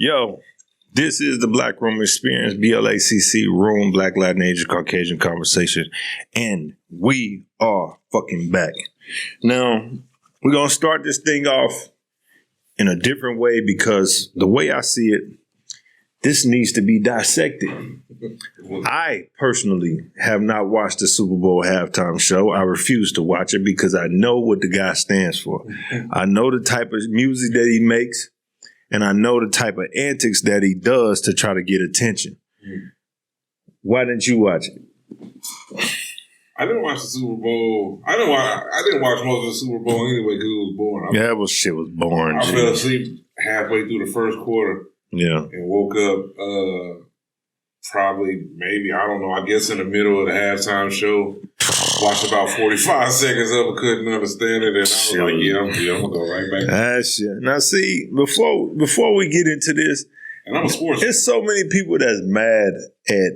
Yo, this is the Black Room Experience, B.L.A.C.C. Room, Black, Latin, Asian, Caucasian Conversation, and we are fucking back. Now, we're going to start this thing off in a different way because the way I see it, this needs to be dissected. I personally have not watched the Super Bowl halftime show. I refuse to watch it because I know what the guy stands for. I know the type of music that he makes, and I know the type of antics that he does to try to get attention. Why didn't you watch it? I didn't watch the Super Bowl. I didn't watch most of the Super Bowl anyway because it was boring. Shit was boring. I fell asleep halfway through the first quarter. Yeah. And woke up maybe, I don't know, I guess in the middle of the halftime show. Watched about 45 seconds of it, couldn't understand it, and I was like, yeah, I'm going to go right back. That shit. Now, see, before we get into this, and I'm a sports. There's so many people that's mad at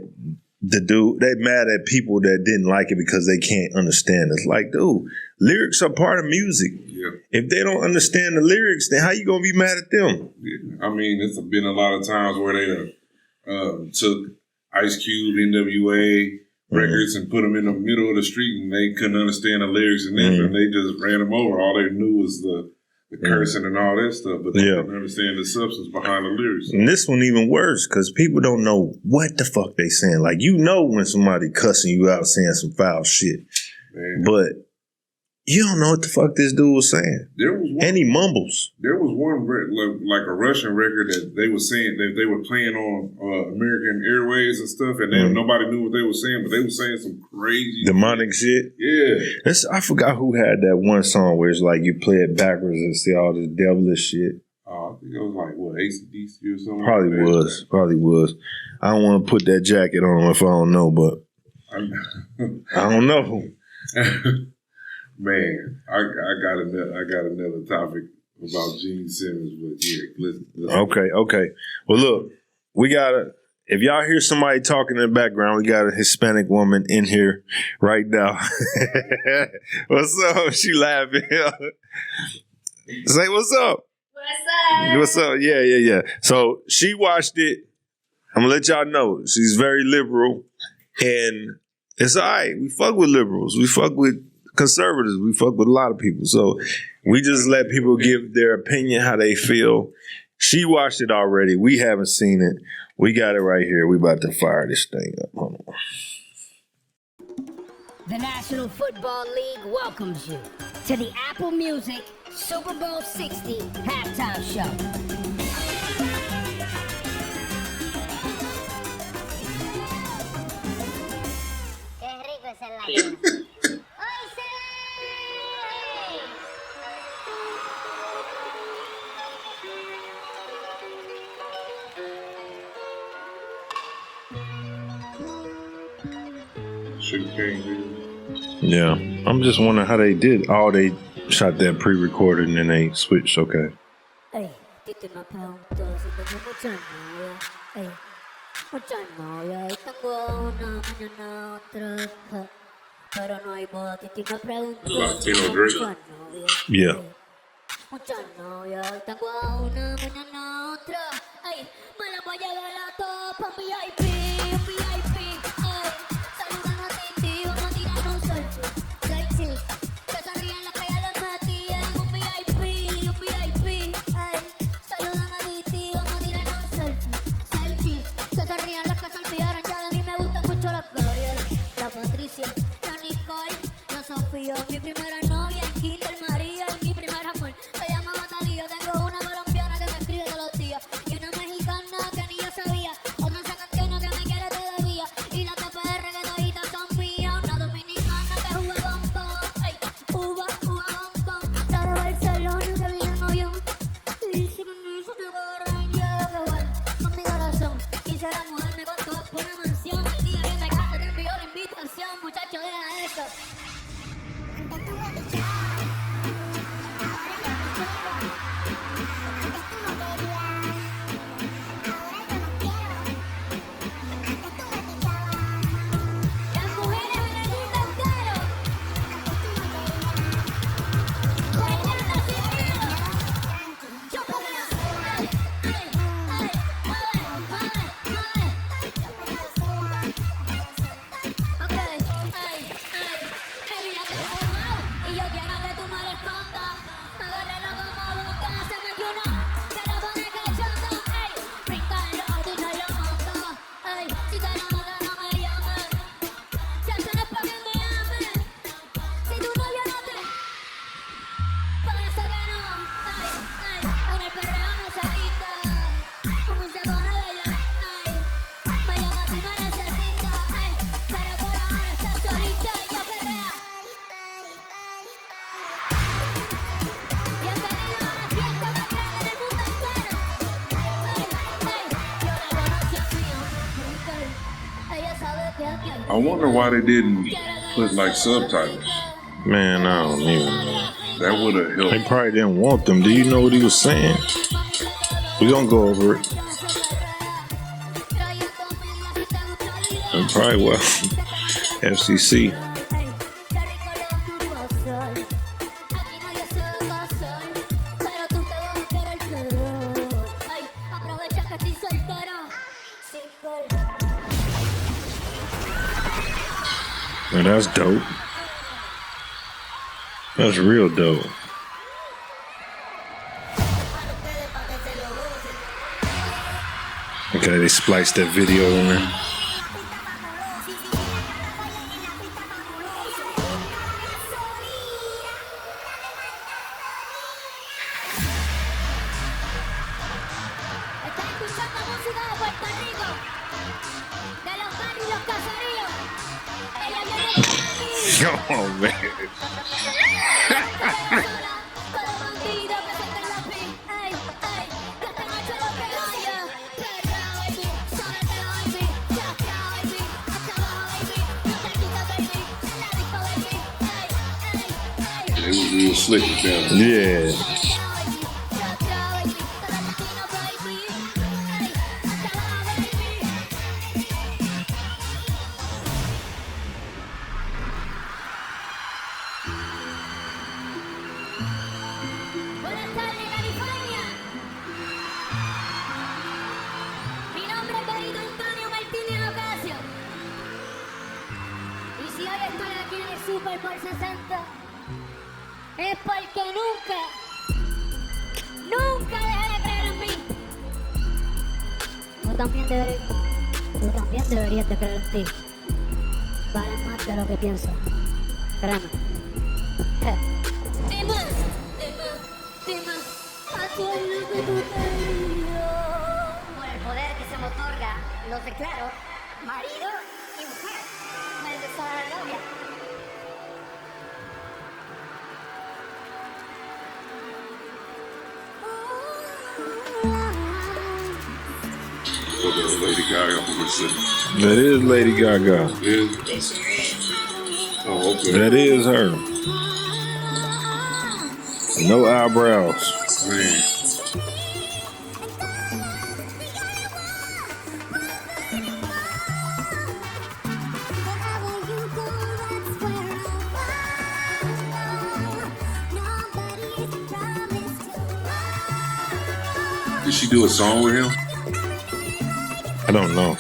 the dude. They mad at people that didn't like it because they can't understand it. It's like, dude, lyrics are part of music. Yeah. If they don't understand the lyrics, then how you going to be mad at them? Yeah. I mean, it's been a lot of times where they took Ice Cube, NWA records and put them in the middle of the street, and they couldn't understand the lyrics and this, and they just ran them over. All they knew was the cursing and all that stuff, but they didn't understand the substance behind the lyrics. And this one even worse, because people don't know what the fuck they saying. Like, you know when somebody cussing you out saying some foul shit, but you don't know what the fuck this dude was saying. And he mumbles. There was one, like a Russian record that they were saying, that they were playing on American Airways and stuff, and then nobody knew what they were saying, but they were saying some crazy demonic shit. Yeah. I forgot who had that one song where it's like you play it backwards and see all this devilish shit. I think it was like, what, AC/DC or something? Probably was. I don't want to put that jacket on if I don't know, but I don't know. Man, I got another topic about Gene Simmons, but yeah, let's Okay. Well, look, we gotta. If y'all hear somebody talking in the background, we got a Hispanic woman in here right now. What's up? She laughing. Say what's up. What's up? Yeah. So she watched it. I'm gonna let y'all know she's very liberal, and it's all right. We fuck with liberals. We fuck with conservatives. We fuck with a lot of people. So we just let people give their opinion how they feel. She watched it already. We haven't seen it. We got it right here. We about to fire this thing up. Hold on. The National Football League welcomes you to the Apple Music Super Bowl 60 halftime show. Qué rico es el latino. Yeah, I'm just wondering how they did. They shot that pre-recorded and then they switched. Okay. Hey, Titi me preguntó si tengo muchas novias. Hey, muchas novias. Y tengo una, mañana otra. Pero no hay boda. Titi me preguntó si tengo muchas novias. Yeah. Muchas novias. Y tengo una, mañana otra. Hey, me la voy a llevar a todas pa' VIP. Mi primera novia en Kinder María y mi primer amor se llama Talía. Tengo una colombiana que me escribe todos los días y una mexicana que ni yo sabía, otra sacantena que me quiere todavía y las TPR que toditas son mías, una dominicana que juega bombón, ey, uva bombón, la de Barcelona que vive en avión y dice que no hizo te agarran ya que bueno, con mi corazón quisiera mudarme con todas por una mansión. El día que me case te envío la invitación, muchacho, deja eso. I wonder why they didn't put like subtitles. Man, I don't even know. That would have They helped. probably didn't want them. Do you know what he was saying? We gonna go over it. And probably well, FCC. Man, that's dope. That's real dope. Okay, they spliced that video in there. Está escuchando música de Puerto Rico, de los barrios y los caseríos. Ella viene de aquí, Oh man. con los bandidos que se te la pin. Ey, ey, que esta noche lo que haya. Perra, baby, sóbratelo, baby. Ya está, baby, hasta abajo, baby. No te quites, baby, en la disco, baby. Ey, ey, ey. They was real slick with that. Yeah. Buenas tardes, California. Mi nombre es Benito Antonio Martínez Ocasio. Y si hoy estoy aquí en el Super por 60, es porque nunca dejé de creer en mí. Tú también deberías de creer en ti. Vales más de lo que piensas. Créeme. Dime, ¿a quién es que tú querías? Por el poder que se me otorga, los declaro marido y mujer. Me deshaga la novia. What that Lady Gaga was saying. That is Lady Gaga. Oh, okay. That is her. No eyebrows. Man. Did she do a song with him? I don't know.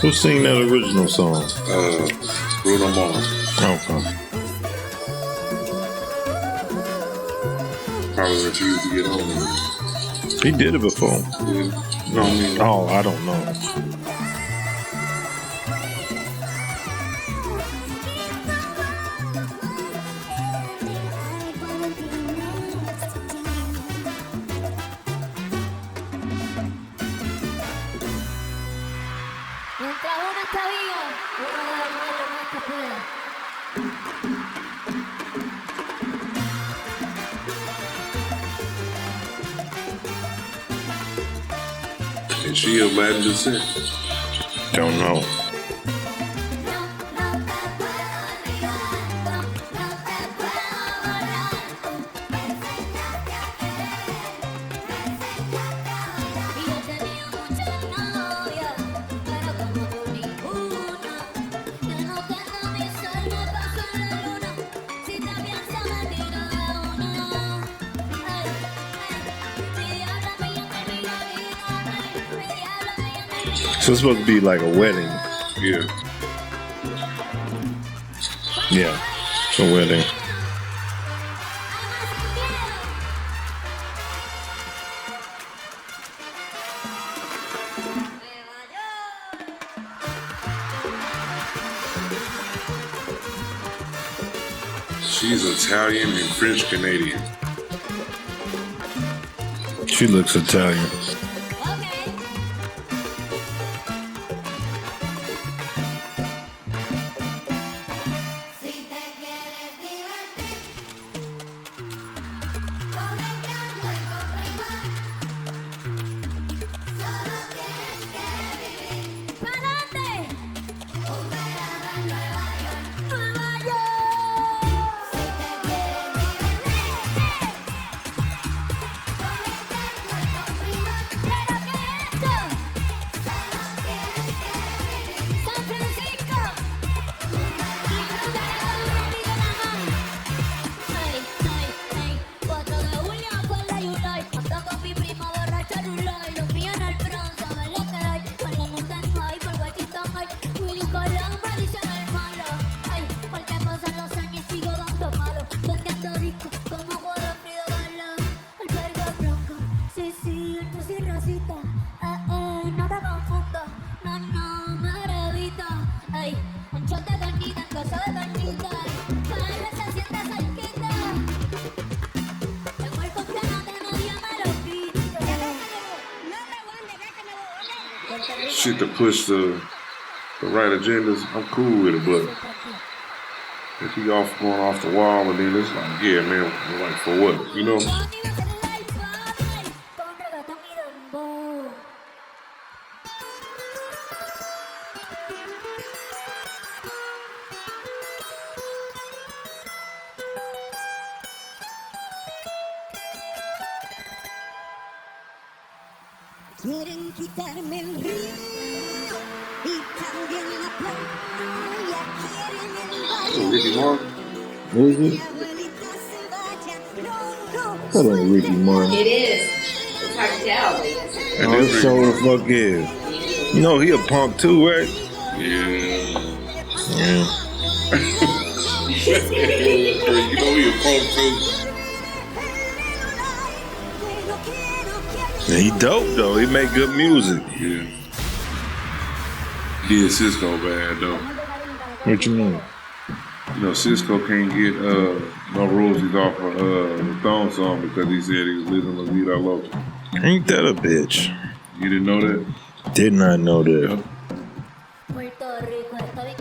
Who sing that original song? Bruno Mars. Okay. Probably refused to get on with it. He did it before. Yeah. No, I mean, Oh, I don't know. Mientras uno está vivo, uno debe hacer lo más que pueda. is she of Latin descent? Don't know. Y yo tenía muchas novias, pero como tú ninguna. Que no tenga mi sol, me paso en la luna. Si te piensas me tiro de una. Ay, ay, mi diabla, mi vida, So it's supposed to be like a wedding. Yeah. Yeah, it's a wedding. She's Italian and French Canadian. She looks Italian. Shit to push the right agendas, I'm cool with it, but if he going off the wall and then it's like, yeah, man, like for what, you know? Quieren quitarme el río y también la playa. Quieren el Oh, Ricky Martin? Who is mi it? abuelita se vaya. No, no. That ain't Ricky Martin. It is. It's hard to tell. And Oh, this it sure the fuck is. You know he a punk too, right? Yeah. Yeah. You know he a punk too. Yeah, he dope though. He make good music. Yeah. He did Cisco bad though. What you mean? You know, Cisco can't get no royalties off of the Thong song because he said he was living La Vida Loca. Ain't that a bitch? You didn't know that? Did not know that. Yep. Puerto Rico está bien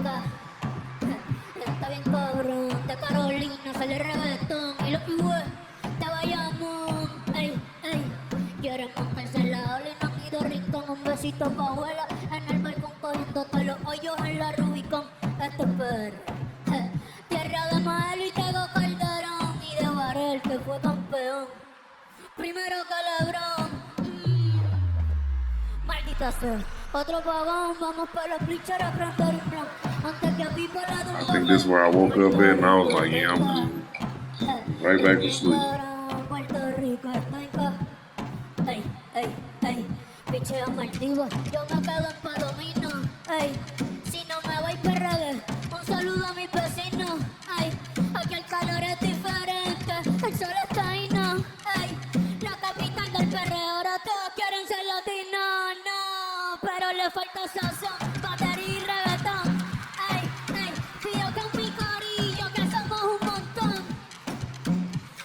está bien cabrón. De Carolina sale reggaetón y lo igual de Bayamón. Ey, ey, quieren montarse en la ola y no pido rincón. Un besito pa' abuela en el balcón cogiendo todos los hoyos en la Rubicon. Este es perro, tierra de Mael y Tego Calderón y de Varel que fue campeón. Primero que Lebrón. Maldita sea. Otro pagón, vamos para los bleachers a prender un plan. Antes que a Pipo la I think this is where I woke up at and I was like, yeah, I'm good. Right back to sleep. Puerto Rico está en ca. Ey, ey, ey. Picheo maldivo, yo me quedo en Palomino. Ey, si no me voy perregue, un saludo a mis vecinos. Ey, aquí el calor es diferente, el sol está ahí, no. Ey, la capital del perreo, ahora todos quieren ser latinos, no. Pero le falta sazón, batería y reggaetón. Ey, ey, pido con mi corillo que somos un montón.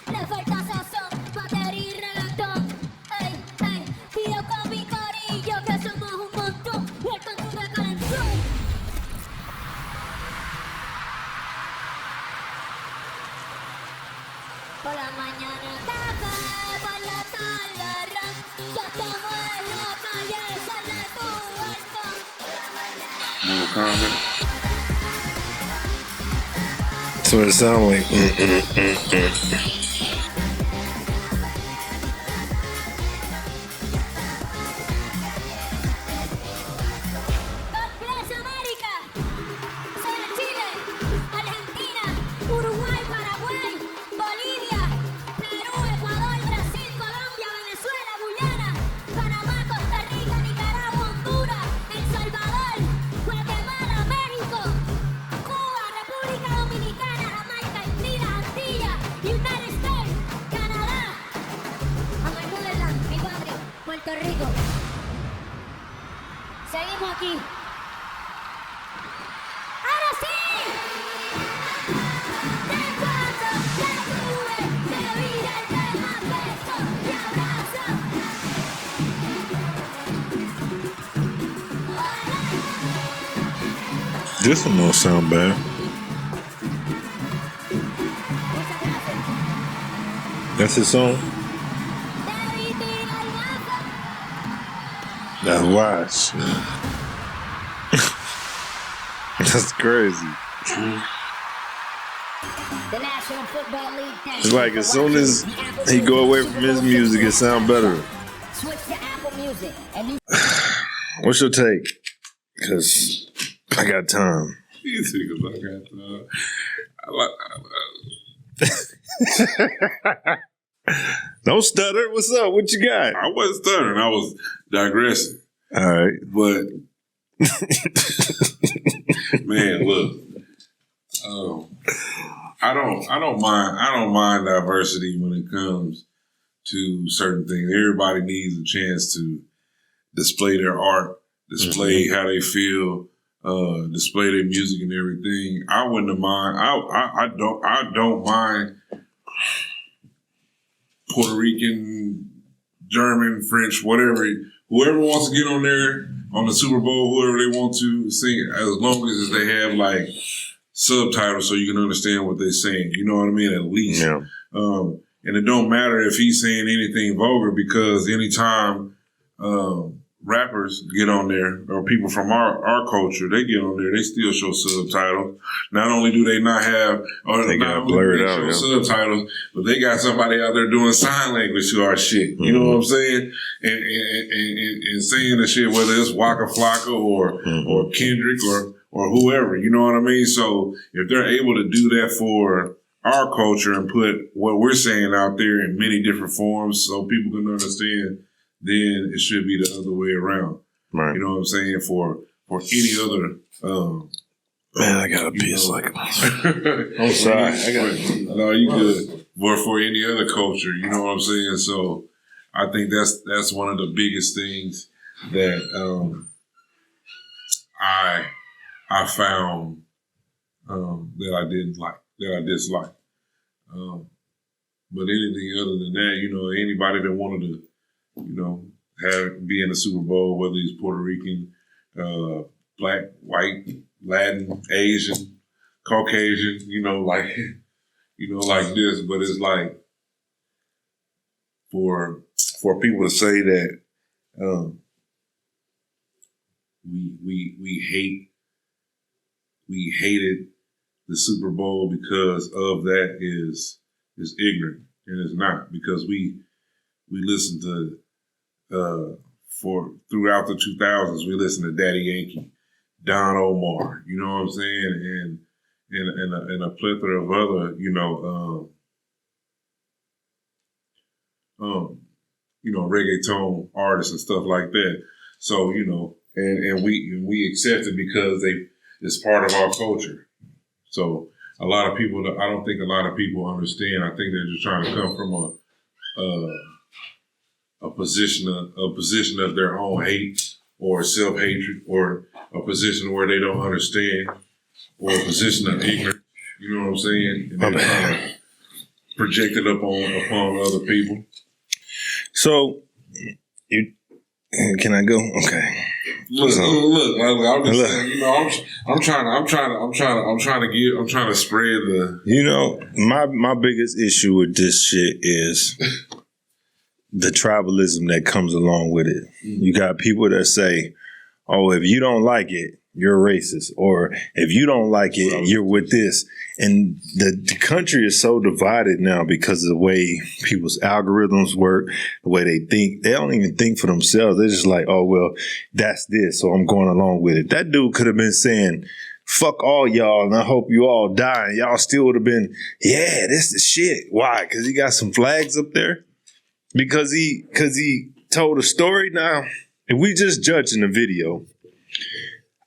Le falta sazón, batería y reggaetón. Ey, ey, pido con mi corillo que somos un montón. Welcome to the calentón. Por la mañana café, por la tarde ron. Ya estamos en la calle, sale tu balcón. More comment. That's what it sound like. God bless America. Soy de Chile, Argentina, Uruguay, Paraguay, Bolivia, Perú, Ecuador, Brasil, Colombia, Venezuela, Guyana, Panamá, Costa Rica, Nicaragua, Honduras, Puerto Rico. Seguimos aquí. ¡Ahora sí! Te cuento, te tuve, te vi, te más beso y abrazo. This one don't sound bad. That's his song? That's wise. That's crazy. The National Football League. It's like as soon as he go away from his music, it sound better. Switch to Apple Music and you What's your take? Because I got time. You think I got Don't stutter. What's up? What you got? I wasn't stuttering. I was digressing. All right. But man, look, I don't mind diversity when it comes to certain things. Everybody needs a chance to display their art, display how they feel, display their music and everything. I wouldn't mind. I don't mind Puerto Rican, German, French, whatever. Whoever wants to get on there on the Super Bowl, whoever they want to sing, as long as they have like subtitles so you can understand what they're saying. You know what I mean? At least. Yeah. And it don't matter if he's saying anything vulgar, because anytime rappers get on there, or people from our culture, they get on there, they still show subtitles. Not only do they not have, or They not gotta only blur do it they out, show yeah. subtitles, but they got somebody out there doing sign language to our shit. You know what I'm saying? And saying the shit, whether it's Waka Flocka or Kendrick or whoever. You know what I mean? So if they're able to do that for our culture and put what we're saying out there in many different forms so people can understand, then it should be the other way around. Right. You know what I'm saying? For any other Man, I got to piss like a I'm sorry. No, you good. But for any other culture, you know what I'm saying? So I think that's one of the biggest things that I found that I didn't like, that I disliked. But anything other than that, you know, anybody that wanted to, you know, be in the Super Bowl, whether he's Puerto Rican, black, white, Latin, Asian, Caucasian, you know, like this. But it's like for people to say that we hated the Super Bowl because of that is ignorant, and it's not, because we listened to throughout the 2000s, we listened to Daddy Yankee, Don Omar, you know what I'm saying, and a plethora of other, you know, reggaeton artists and stuff like that. So, you know, and we accept it because it's part of our culture. So a lot of people, I don't think a lot of people understand. I think they're just trying to come from a position of their own hate or self-hatred, or a position where they don't understand, or a position of ignorance. You know what I'm saying? And they're trying to project it upon other people. So, can I go? Okay. Look. I'm just saying, you know, I'm trying to spread the. You know, my biggest issue with this shit is the tribalism that comes along with it. You got people that say, "Oh, if you don't like it, you're racist," or "If you don't like it, you're with this." And the country is so divided now because of the way people's algorithms work, the way they think. They don't even think for themselves. They're just like, "Oh, well, that's this, so I'm going along with it." That dude could have been saying, "Fuck all y'all, and I hope you all die." And y'all still would have been, "Yeah, this is shit." Why? Because he got some flags up there? Because he told a story? Now, if we just judging the video,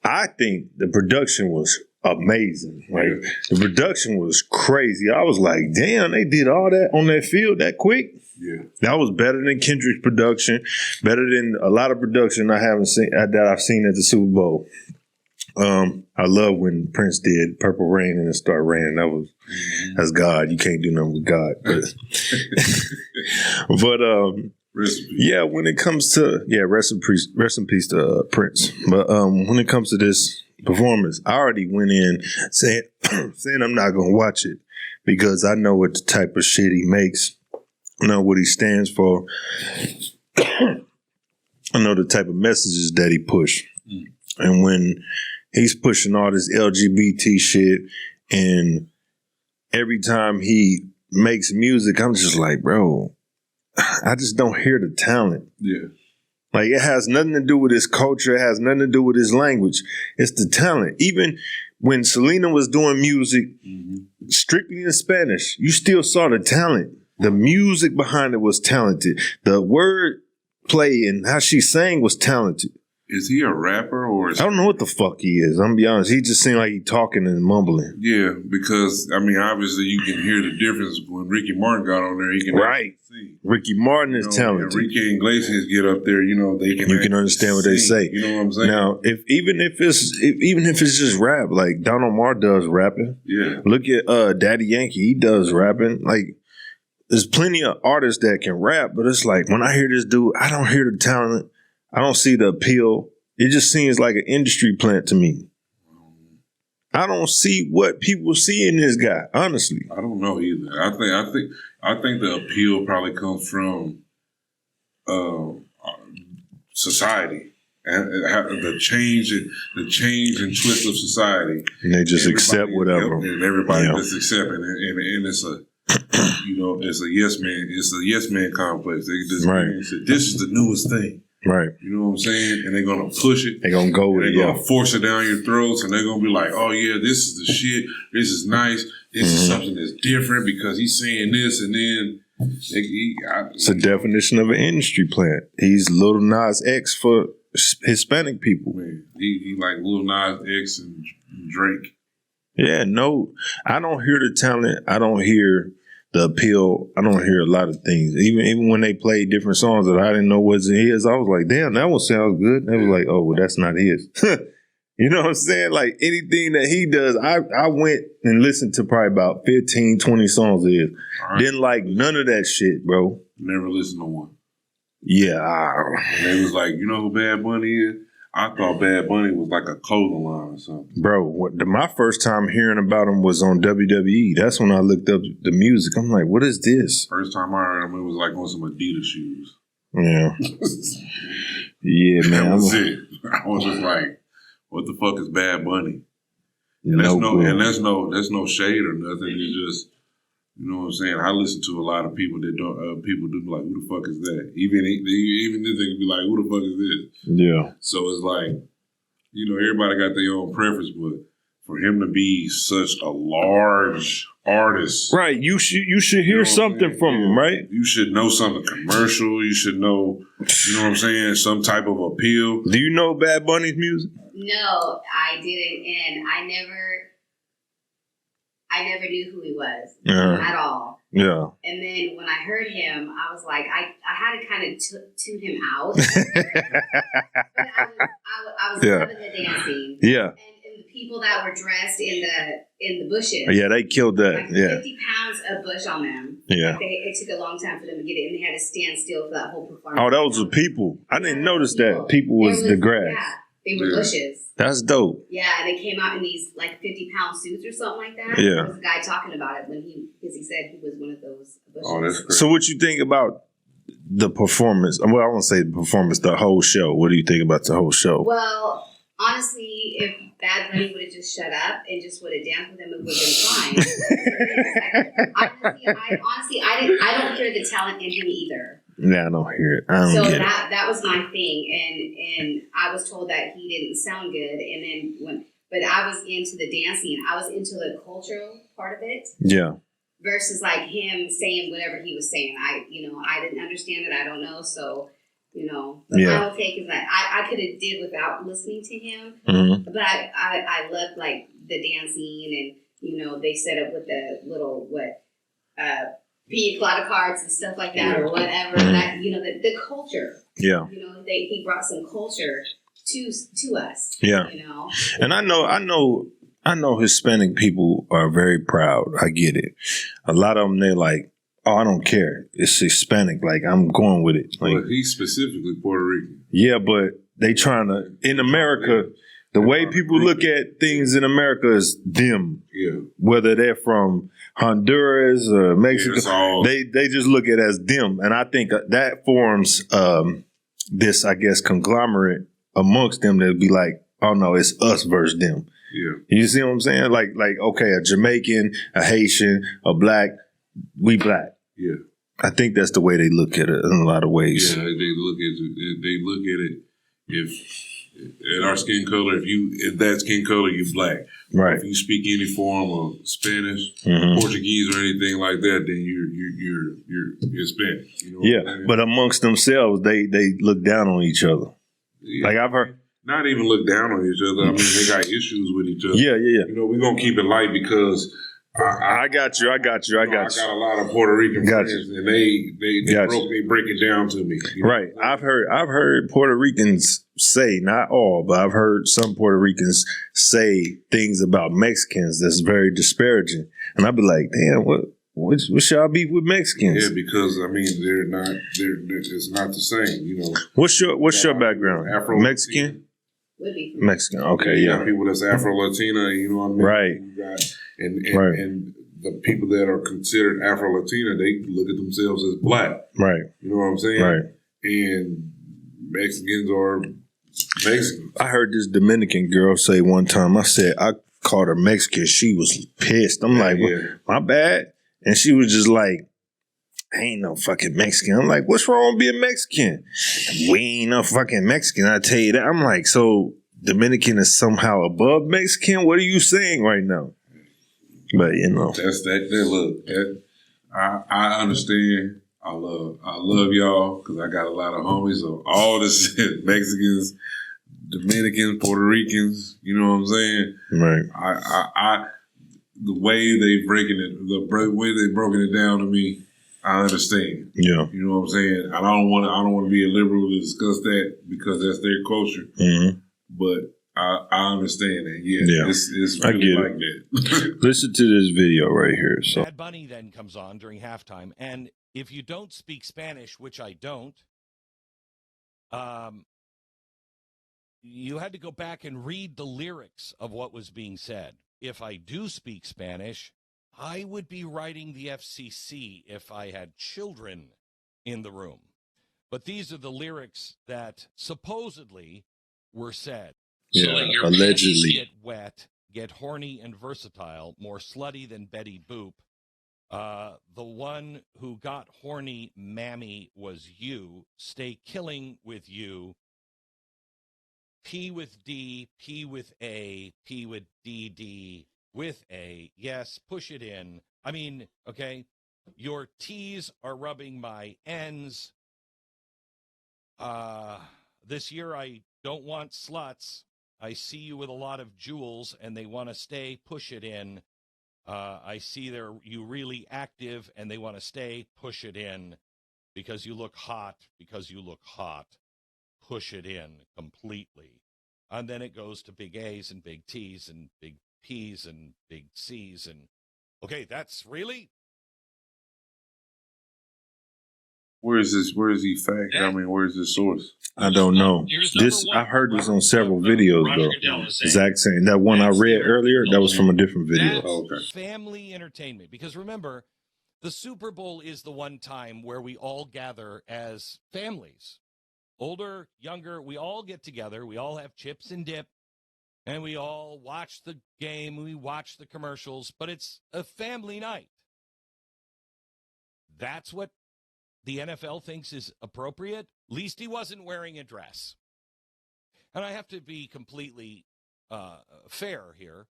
I think the production was amazing. Like the production was crazy. I was like, damn, they did all that on that field that quick. Yeah, that was better than Kendrick's production, better than a lot of production I haven't seen that I've seen at the Super Bowl. I love when Prince did Purple Rain and it started raining. That's God. You can't do nothing with God. But yeah, when it comes to rest in peace to Prince. But when it comes to this performance, I already went in saying I'm not gonna watch it because I know what the type of shit he makes. I know what he stands for. I know the type of messages that he push. And when he's pushing all this LGBT shit, and every time he makes music, I'm just like, bro, I just don't hear the talent. Yeah. Like, it has nothing to do with his culture. It has nothing to do with his language. It's the talent. Even when Selena was doing music strictly in Spanish, you still saw the talent. The music behind it was talented. The word play and how she sang was talented. Is he a rapper or is I don't know what the fuck he is. I'm gonna be honest. He just seemed like he talking and mumbling. Yeah, because I mean, obviously you can hear the difference when Ricky Martin got on there. He can see. Ricky Martin is talented. Enrique Iglesias get up there, they can. You can understand what they say. You know what I'm saying? Now, even if it's just rap, like Don Omar does rapping. Yeah. Look at Daddy Yankee. He does rapping. Like, there's plenty of artists that can rap, but it's like when I hear this dude, I don't hear the talent. I don't see the appeal. It just seems like an industry plant to me. I don't see what people see in this guy, honestly. I don't know either. I think the appeal probably comes from society and the change and twist of society. And they just accept whatever. And everybody just accept it. And it's a it's a yes man. It's a yes man complex. They just say, this is the newest thing. Right. You know what I'm saying? And they're going to push it. They're going to go with it. They're going to force it down your throats. And they're going to be like, oh, yeah, this is the shit. This is nice. This is something that's different because he's saying this. And then it's a definition of an industry plant. He's Lil Nas X for Hispanic people. Man, he like Lil Nas X and Drake. Yeah, no, I don't hear the talent. I don't hear the appeal. I don't hear a lot of things. Even when they play different songs that I didn't know wasn't his, I was like, damn, that one sounds good. And they was like, oh, well, that's not his. You know what I'm saying? Like, anything that he does, I went and listened to probably about 15, 20 songs of his. Right. Didn't like none of that shit, bro. Never listened to one. Yeah. And they was like, you know who Bad Bunny is? I thought Bad Bunny was like a clothing line or something. Bro, my first time hearing about him was on WWE. That's when I looked up the music. I'm like, what is this? First time I heard him, it was like on some Adidas shoes. Yeah. Yeah, man. That was it. I was just like, what the fuck is Bad Bunny? And that's no shade or nothing. It's just, you know what I'm saying? I listen to a lot of people that don't, people do be like, who the fuck is that? Even this, they can be like, who the fuck is this? Yeah. So it's like, everybody got their own preference, but for him to be such a large artist. Right. You should hear something from him, right? You should know something commercial. You should know, you know what I'm saying, some type of appeal. Do you know Bad Bunny's music? No, I didn't, and I never knew who he was at all. Yeah. And then when I heard him, I was like, I had to kind of tune him out. But I was loving the dancing. Yeah. And the people that were dressed in the bushes. Yeah, they killed that. Like 50 pounds of bush on them. Yeah. Like it took a long time for them to get it, and they had to stand still for that whole performance. Oh, that was the people. I didn't notice that. People was the grass. Yeah. They were bushes. That's dope. Yeah, and they came out in these like 50-pound suits or something like that. Yeah. There was a guy talking about it because he said he was one of those bushes. Oh, that's crazy. So what you think about the performance? Well, I won't say the performance, the whole show. What do you think about the whole show? Well, honestly, if Bad Bunny would have just shut up and just would have danced with him, it would have been fine. honestly, I don't hear the talent in him either. Yeah, I don't hear it. I don't get it. That was my thing, and I was told that he didn't sound good, and then but I was into the dancing. I was into the cultural part of it. Yeah. Versus like him saying whatever he was saying. I didn't understand it. I don't know. So, but my whole take is that I could have did without listening to him. Mm-hmm. But I loved like the dancing and they set up with the little pina colada cards and stuff like that or whatever. That the culture. Yeah. He brought some culture to us. Yeah. And I know Hispanic people are very proud. I get it. A lot of them, they're like, oh, I don't care. It's Hispanic. Like, I'm going with it. Like, well, he's specifically Puerto Rican. Yeah, but they trying to, in America, the way people look at things in America is them. Yeah. Whether they're from Honduras or Mexico, they just look at it as them. And I think that forms this, I guess, conglomerate amongst them that'd be like, oh no, it's us versus them. Yeah. You see what I'm saying? Like, okay, a Jamaican, a Haitian, a black, we black. Yeah. I think that's the way they look at it in a lot of ways. Yeah, they look at it if at our skin color, if that skin color, you're black. Right. If you speak any form of Spanish, Portuguese, or anything like that, then you're Hispanic. Yeah, but amongst themselves, they look down on each other. Yeah. Like I've heard, not even look down on each other. I mean, they got issues with each other. Yeah. We're gonna keep it light because I got you. I got a lot of Puerto Rican friends, and they break it down to me. Right. I've heard Puerto Ricans say, not all, but I've heard some Puerto Ricans say things about Mexicans that's very disparaging, and I'd be like, damn, what y'all beef with Mexicans? Yeah, because I mean, they're not. It's not the same. What's your background? Afro Mexican. Mexican. Okay. You Yeah. got people that's Afro Latina. You know what I mean? Right. You got, and the people that are considered Afro Latina, they look at themselves as black. Right. You know what I'm saying? Right. And Mexicans are Mexicans. I heard this Dominican girl say one time, I called her Mexican. She was pissed. I'm like, my bad. And she was just like, I ain't no fucking Mexican. I'm like, what's wrong with being Mexican? We ain't no fucking Mexican, I tell you that. I'm like, so Dominican is somehow above Mexican? What are you saying right now? But that's that. Look, I understand. I love y'all because I got a lot of homies of all this Mexicans, Dominicans, Puerto Ricans. You know what I'm saying? Right. I the way they way they broken it down to me, I understand. Yeah. You know what I'm saying? I don't want to be a liberal to discuss that because that's their culture. Mm-hmm. But I understand that. Yeah. It's really like that. Listen to this video right here. So Bad Bunny then comes on during halftime, and if you don't speak Spanish, which I don't, you had to go back and read the lyrics of what was being said. If I do speak Spanish, I would be writing the FCC if I had children in the room. But these are the lyrics that supposedly were said. Yeah, so your allegedly. Get wet, get horny and versatile, more slutty than Betty Boop. The one who got horny, mammy, was you. Stay killing with you. P with D, P with A, P with DD, with A. Yes, push it in. I mean, okay, your T's are rubbing my N's. This year I don't want sluts. I see you with a lot of jewels and they want to stay, push it in. I see you really active and they want to stay, push it in. Because you look hot, push it in completely. And then it goes to big A's and big T's and big P's and big C's. And okay, that's really? Where is he fact? I mean, where is this source? I don't know. I've heard this on several videos though. Zach saying that one I read earlier, that was from a different video. Okay. Family entertainment. Because remember, the Super Bowl is the one time where we all gather as families. Older, younger, we all get together. We all have chips and dip. And we all watch the game. We watch the commercials. But it's a family night. That's what the NFL thinks is appropriate. At least he wasn't wearing a dress. And I have to be completely fair here.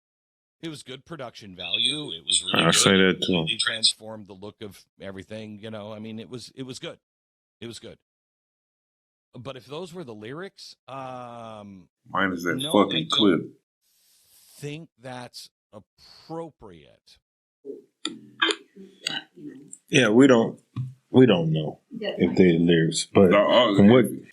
It was good production value. It was really good. I say that too. He transformed the look of everything. I mean, it was good. It was good. But if those were the lyrics, mine is that fucking clip. think that's appropriate? Yeah, we don't know if they lyrics, but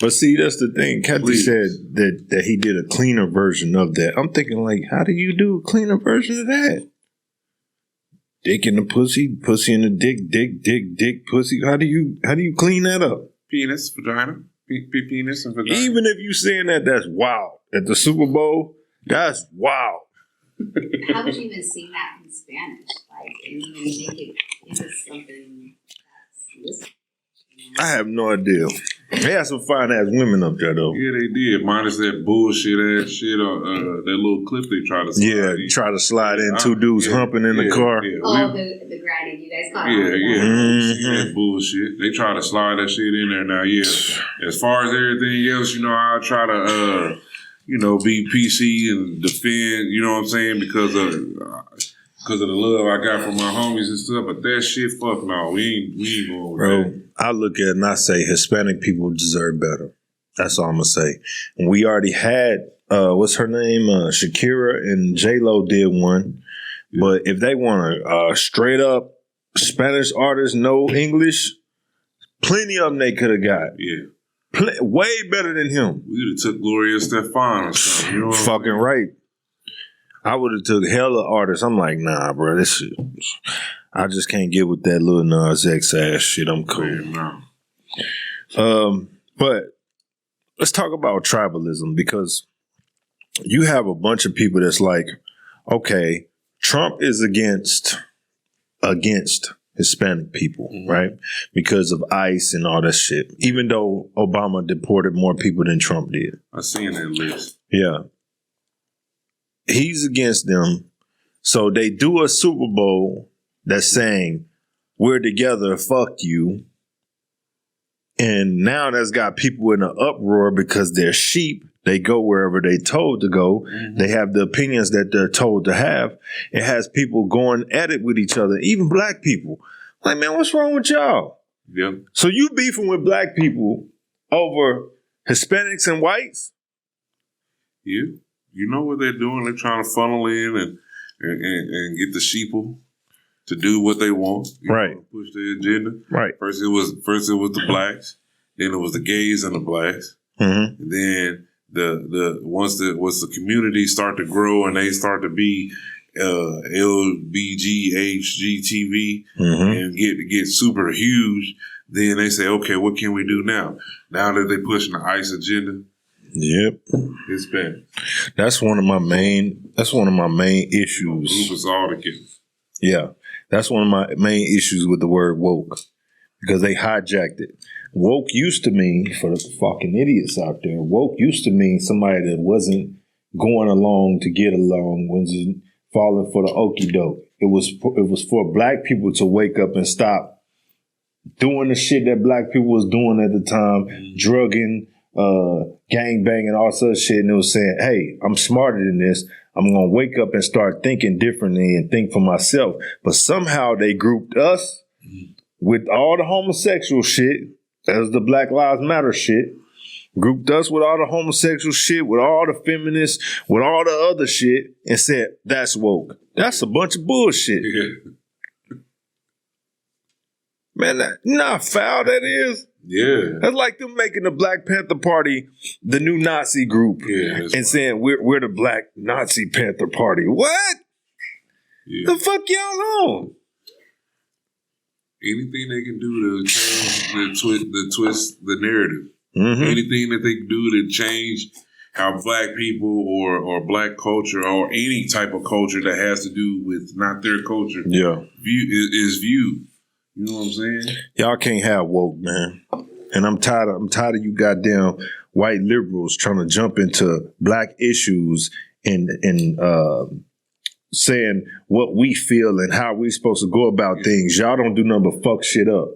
but see, that's the thing. Kathy said that he did a cleaner version of that. I'm thinking like, how do you do a cleaner version of that? Dick in the pussy, pussy in the dick, pussy. How do you clean that up? Penis, vagina, penis and vagina. Even if you saying that, that's wild. At the Super Bowl, that's wild. How would you even sing that in Spanish? Like, and even make it into something that's listenable? I have no idea. They had some fine ass women up there though. Yeah, they did. Minus that bullshit ass shit on that little clip they tried to slide in. Try to slide in two dudes humping in the car. Yeah, the grinding, you guys call it. Yeah. That bullshit. They try to slide that shit in there now. Yeah. As far as everything else, I'll try to be PC and defend, you know what I'm saying, because of the love I got from my homies and stuff. But that shit, fuck no, we ain't going with that. I look at it and I say Hispanic people deserve better. That's all I'm gonna say. And we already had what's her name? Shakira and J-Lo did one. Yeah. But if they want a straight up Spanish artist, no English, plenty of them they could have got. Yeah. Way better than him. We would have took Gloria Estefan or something. You know what fucking right. I would have took hella artists. I'm like, nah, bro, this shit. I just can't get with that little Nas X ass shit. I'm cool. No. But let's talk about tribalism, because you have a bunch of people that's like, okay, Trump is against Hispanic people, right? Because of ICE and all that shit. Even though Obama deported more people than Trump did. I seen that list. Yeah. He's against them. So they do a Super Bowl that's saying, we're together, fuck you. And now that's got people in an uproar because they're sheep. They go wherever they told to go. Mm-hmm. They have the opinions that they're told to have. It has people going at it with each other, even black people. Like, man, what's wrong with y'all? Yep. So you beefing with black people over Hispanics and whites? Yeah. You know what they're doing? They're trying to funnel in and get the sheeple to do what they want. Right. Push their agenda. Right. First it was the blacks, then it was the gays and the blacks. Mm-hmm. And then once the community start to grow and they start to be LBGHGTV and get super huge, then they say, okay, what can we do now? Now that they're pushing the ICE agenda. Yep. Hispanic. That's one of my main issues. Group us all together. Yeah. That's one of my main issues with the word woke, because they hijacked it. Woke used to mean, for the fucking idiots out there, woke used to mean somebody that wasn't going along to get along, wasn't falling for the okie doke. It was for black people to wake up and stop doing the shit that black people was doing at the time, drugging, gang banging, all such shit. And it was saying, hey, I'm smarter than this. I'm going to wake up and start thinking differently and think for myself. But somehow they grouped us with all the homosexual shit, as the Black Lives Matter shit, grouped us with all the homosexual shit, with all the feminists, with all the other shit, and said, that's woke. That's a bunch of bullshit. Yeah. Man, you know how foul that is? Yeah. That's like them making the Black Panther Party the new Nazi group and saying we're the Black Nazi Panther Party. What? Yeah. The fuck y'all on? Anything they can do to change the twist the narrative. Mm-hmm. Anything that they can do to change how black people or black culture or any type of culture that has to do with not their culture is viewed. You know what I'm saying? Y'all can't have woke, man. And I'm tired of you goddamn white liberals trying to jump into black issues and saying what we feel and how we supposed to go about things. Y'all don't do nothing but fuck shit up.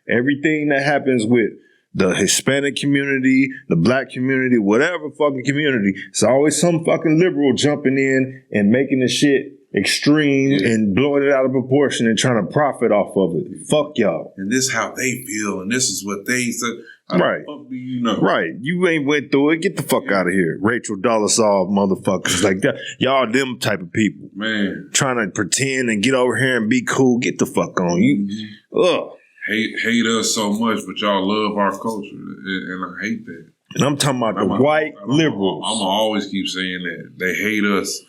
Everything that happens with the Hispanic community, the black community, whatever fucking community, it's always some fucking liberal jumping in and making the shit extreme and blowing it out of proportion and trying to profit off of it. Fuck y'all. And this is how they feel, and this is what they said. How Right. the fuck do you know? Right. You ain't went through it. Get the fuck out of here. Rachel Dolezal motherfuckers like that. Y'all them type of people. Man. Trying to pretend and get over here and be cool. Get the fuck on. You ugh. Hate us so much, but y'all love our culture. And I hate that. And I'm talking about the white liberals. I'm going to always keep saying that. They hate us.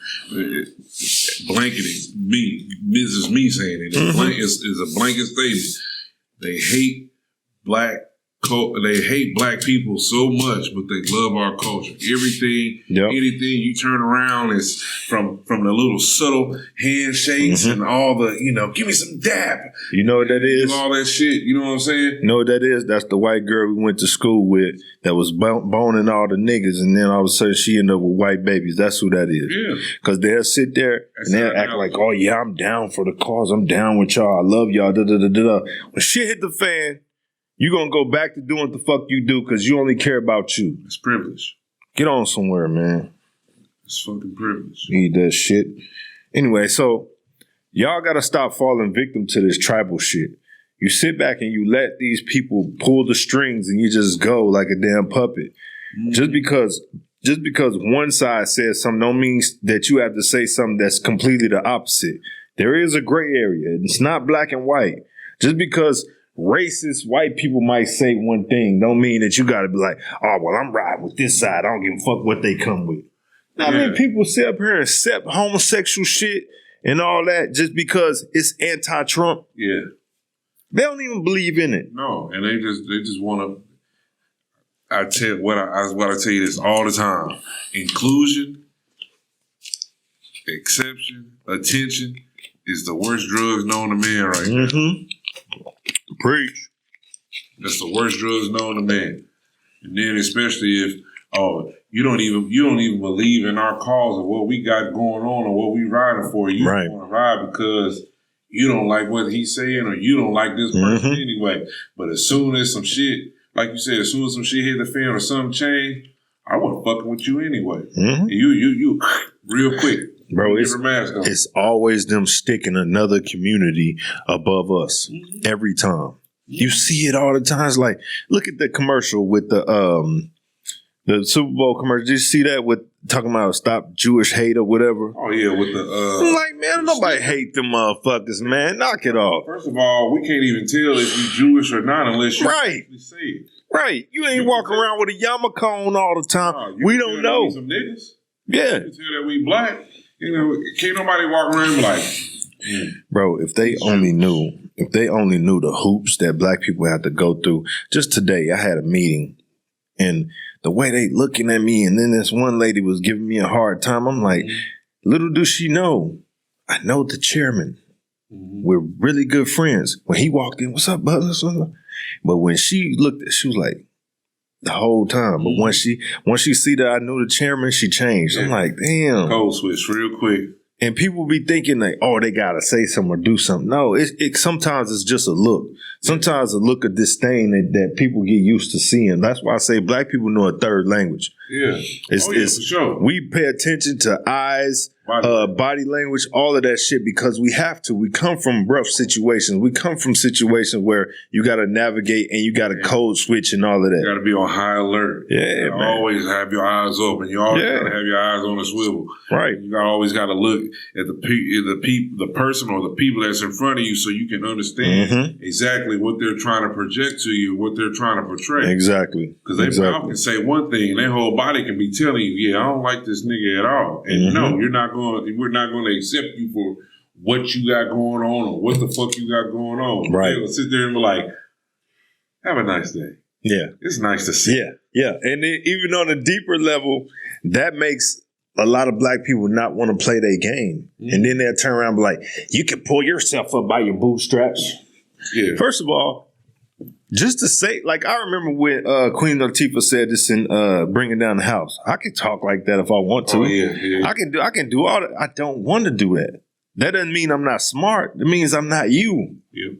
Blanketing me. This is me saying it. It's a blanket statement. They hate they hate black people so much, but they love our culture. Everything, anything you turn around is from the little subtle handshakes and all the, give me some dap. You know what that is? All that shit. You know what I'm saying? You know what that is? That's the white girl we went to school with that was boning all the niggas, and then all of a sudden she ended up with white babies. That's who that is. Yeah. Because they'll sit there and they'll act like, oh yeah, I'm down for the cause. I'm down with y'all. I love y'all. When shit hit the fan, you gonna go back to doing what the fuck you do because you only care about you. It's privilege. Get on somewhere, man. It's fucking privilege. Need that shit. Anyway, so y'all gotta stop falling victim to this tribal shit. You sit back and you let these people pull the strings and you just go like a damn puppet. Just because one side says something don't mean that you have to say something that's completely the opposite. There is a gray area. It's not black and white. Just because racist white people might say one thing don't mean that you gotta be like, oh, well, I'm riding with this side. I don't give a fuck what they come with. Now, I mean, people sit up here and accept homosexual shit and all that just because it's anti-Trump. Yeah. They don't even believe in it. No, and they just want to. I tell you this all the time: inclusion, exception, attention is the worst drugs known to man right now. Preach. That's the worst drugs known to man. And then especially if you don't even believe in our cause or what we got going on or what we riding for. You don't want to ride because you don't like what he's saying or you don't like this person anyway. But as soon as some shit, like you said, as soon as some shit hit the fan or something change, I wasn't fucking with you anyway. You real quick. Bro, it's always them sticking another community above us every time. You see it all the time. It's like, look at the commercial with the Super Bowl commercial. Did you see that with talking about stop Jewish hate or whatever? Oh yeah, with the I'm like, man, nobody hate them motherfuckers, man. Knock it off. First of all, we can't even tell if you Jewish or not unless you actually say it. Right. You ain't walking around with a yarmulke on all the time. We don't know. Some niggas. Yeah. You can tell that we black. Can't nobody walk around like, bro, if they only knew the hoops that black people have to go through. Just today, I had a meeting and the way they looking at me, and then this one lady was giving me a hard time. I'm like, little does she know, I know the chairman. We're really good friends. When he walked in, what's up, brother? But when she looked at, she was like, the whole time. But once she see that I knew the chairman, she changed. I'm like, damn. Code switch real quick. And people be thinking like, oh, they gotta say something or do something. No, it sometimes it's just a look. Sometimes a look of disdain that people get used to seeing. That's why I say black people know a third language. Yeah. For sure. We pay attention to eyes, body language, all of that shit because we have to. We come from rough situations. We come from situations where you got to navigate and you got to code switch and all of that. You got to be on high alert. Yeah, man. Always have your eyes open. You always got to have your eyes on the swivel. Right. You always got to look at the person or the people that's in front of you so you can understand exactly what they're trying to project to you, what they're trying to portray. Exactly. Because they can say one thing and their whole body can be telling you, yeah, I don't like this nigga at all. And no, we're not going to accept you for what you got going on or what the fuck you got going on. Right. They'll sit there and be like, have a nice day. Yeah. It's nice to see. Yeah. And then even on a deeper level, that makes a lot of black people not want to play their game. And then they'll turn around and be like, you can pull yourself up by your bootstraps. Yeah. First of all, just to say, like, I remember when Queen Latifah said this in Bringing Down the House. I can talk like that if I want to. Oh, yeah. I can do all that. I don't want to do that. That doesn't mean I'm not smart. It means I'm not you. Yeah.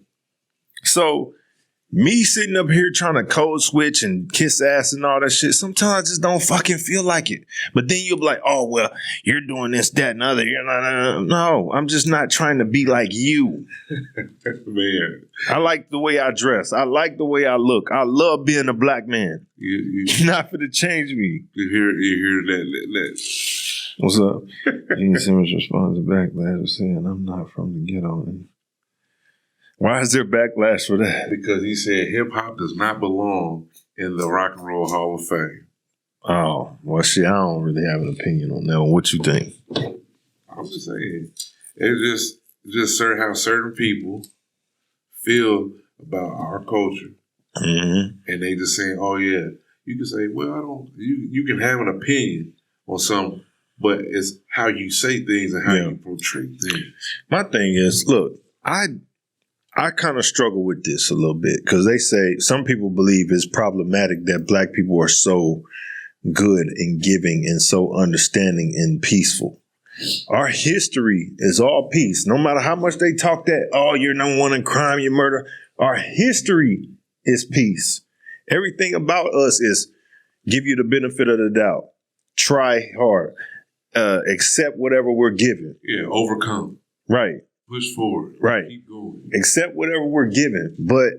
So me sitting up here trying to code switch and kiss ass and all that shit, sometimes I just don't fucking feel like it. But then you'll be like, oh, well, you're doing this, that, and other. You're not, no, I'm just not trying to be like you. Man. I like the way I dress. I like the way I look. I love being a black man. You're not for to change me. You hear that. What's up? Gene Simmons responds to backlash with saying, I'm not from the ghetto. Why is there backlash for that? Because he said hip-hop does not belong in the Rock and Roll Hall of Fame. Oh, well, shit, I don't really have an opinion on that one. What you think? I'm just saying, it's just how certain people feel about our culture. Mm-hmm. And they just saying, oh, yeah. You can say, well, I don't, you can have an opinion on something, but it's how you say things and how you portray things. My thing is, look, I kind of struggle with this a little bit because they say some people believe it's problematic that black people are so good and giving and so understanding and peaceful. Our history is all peace. No matter how much they talk that, oh, you're number one in crime, you murder. Our history is peace. Everything about us is give you the benefit of the doubt. Try hard. Accept whatever we're given. Yeah, overcome. Right. Push forward. Right. Keep going. Accept whatever we're given. But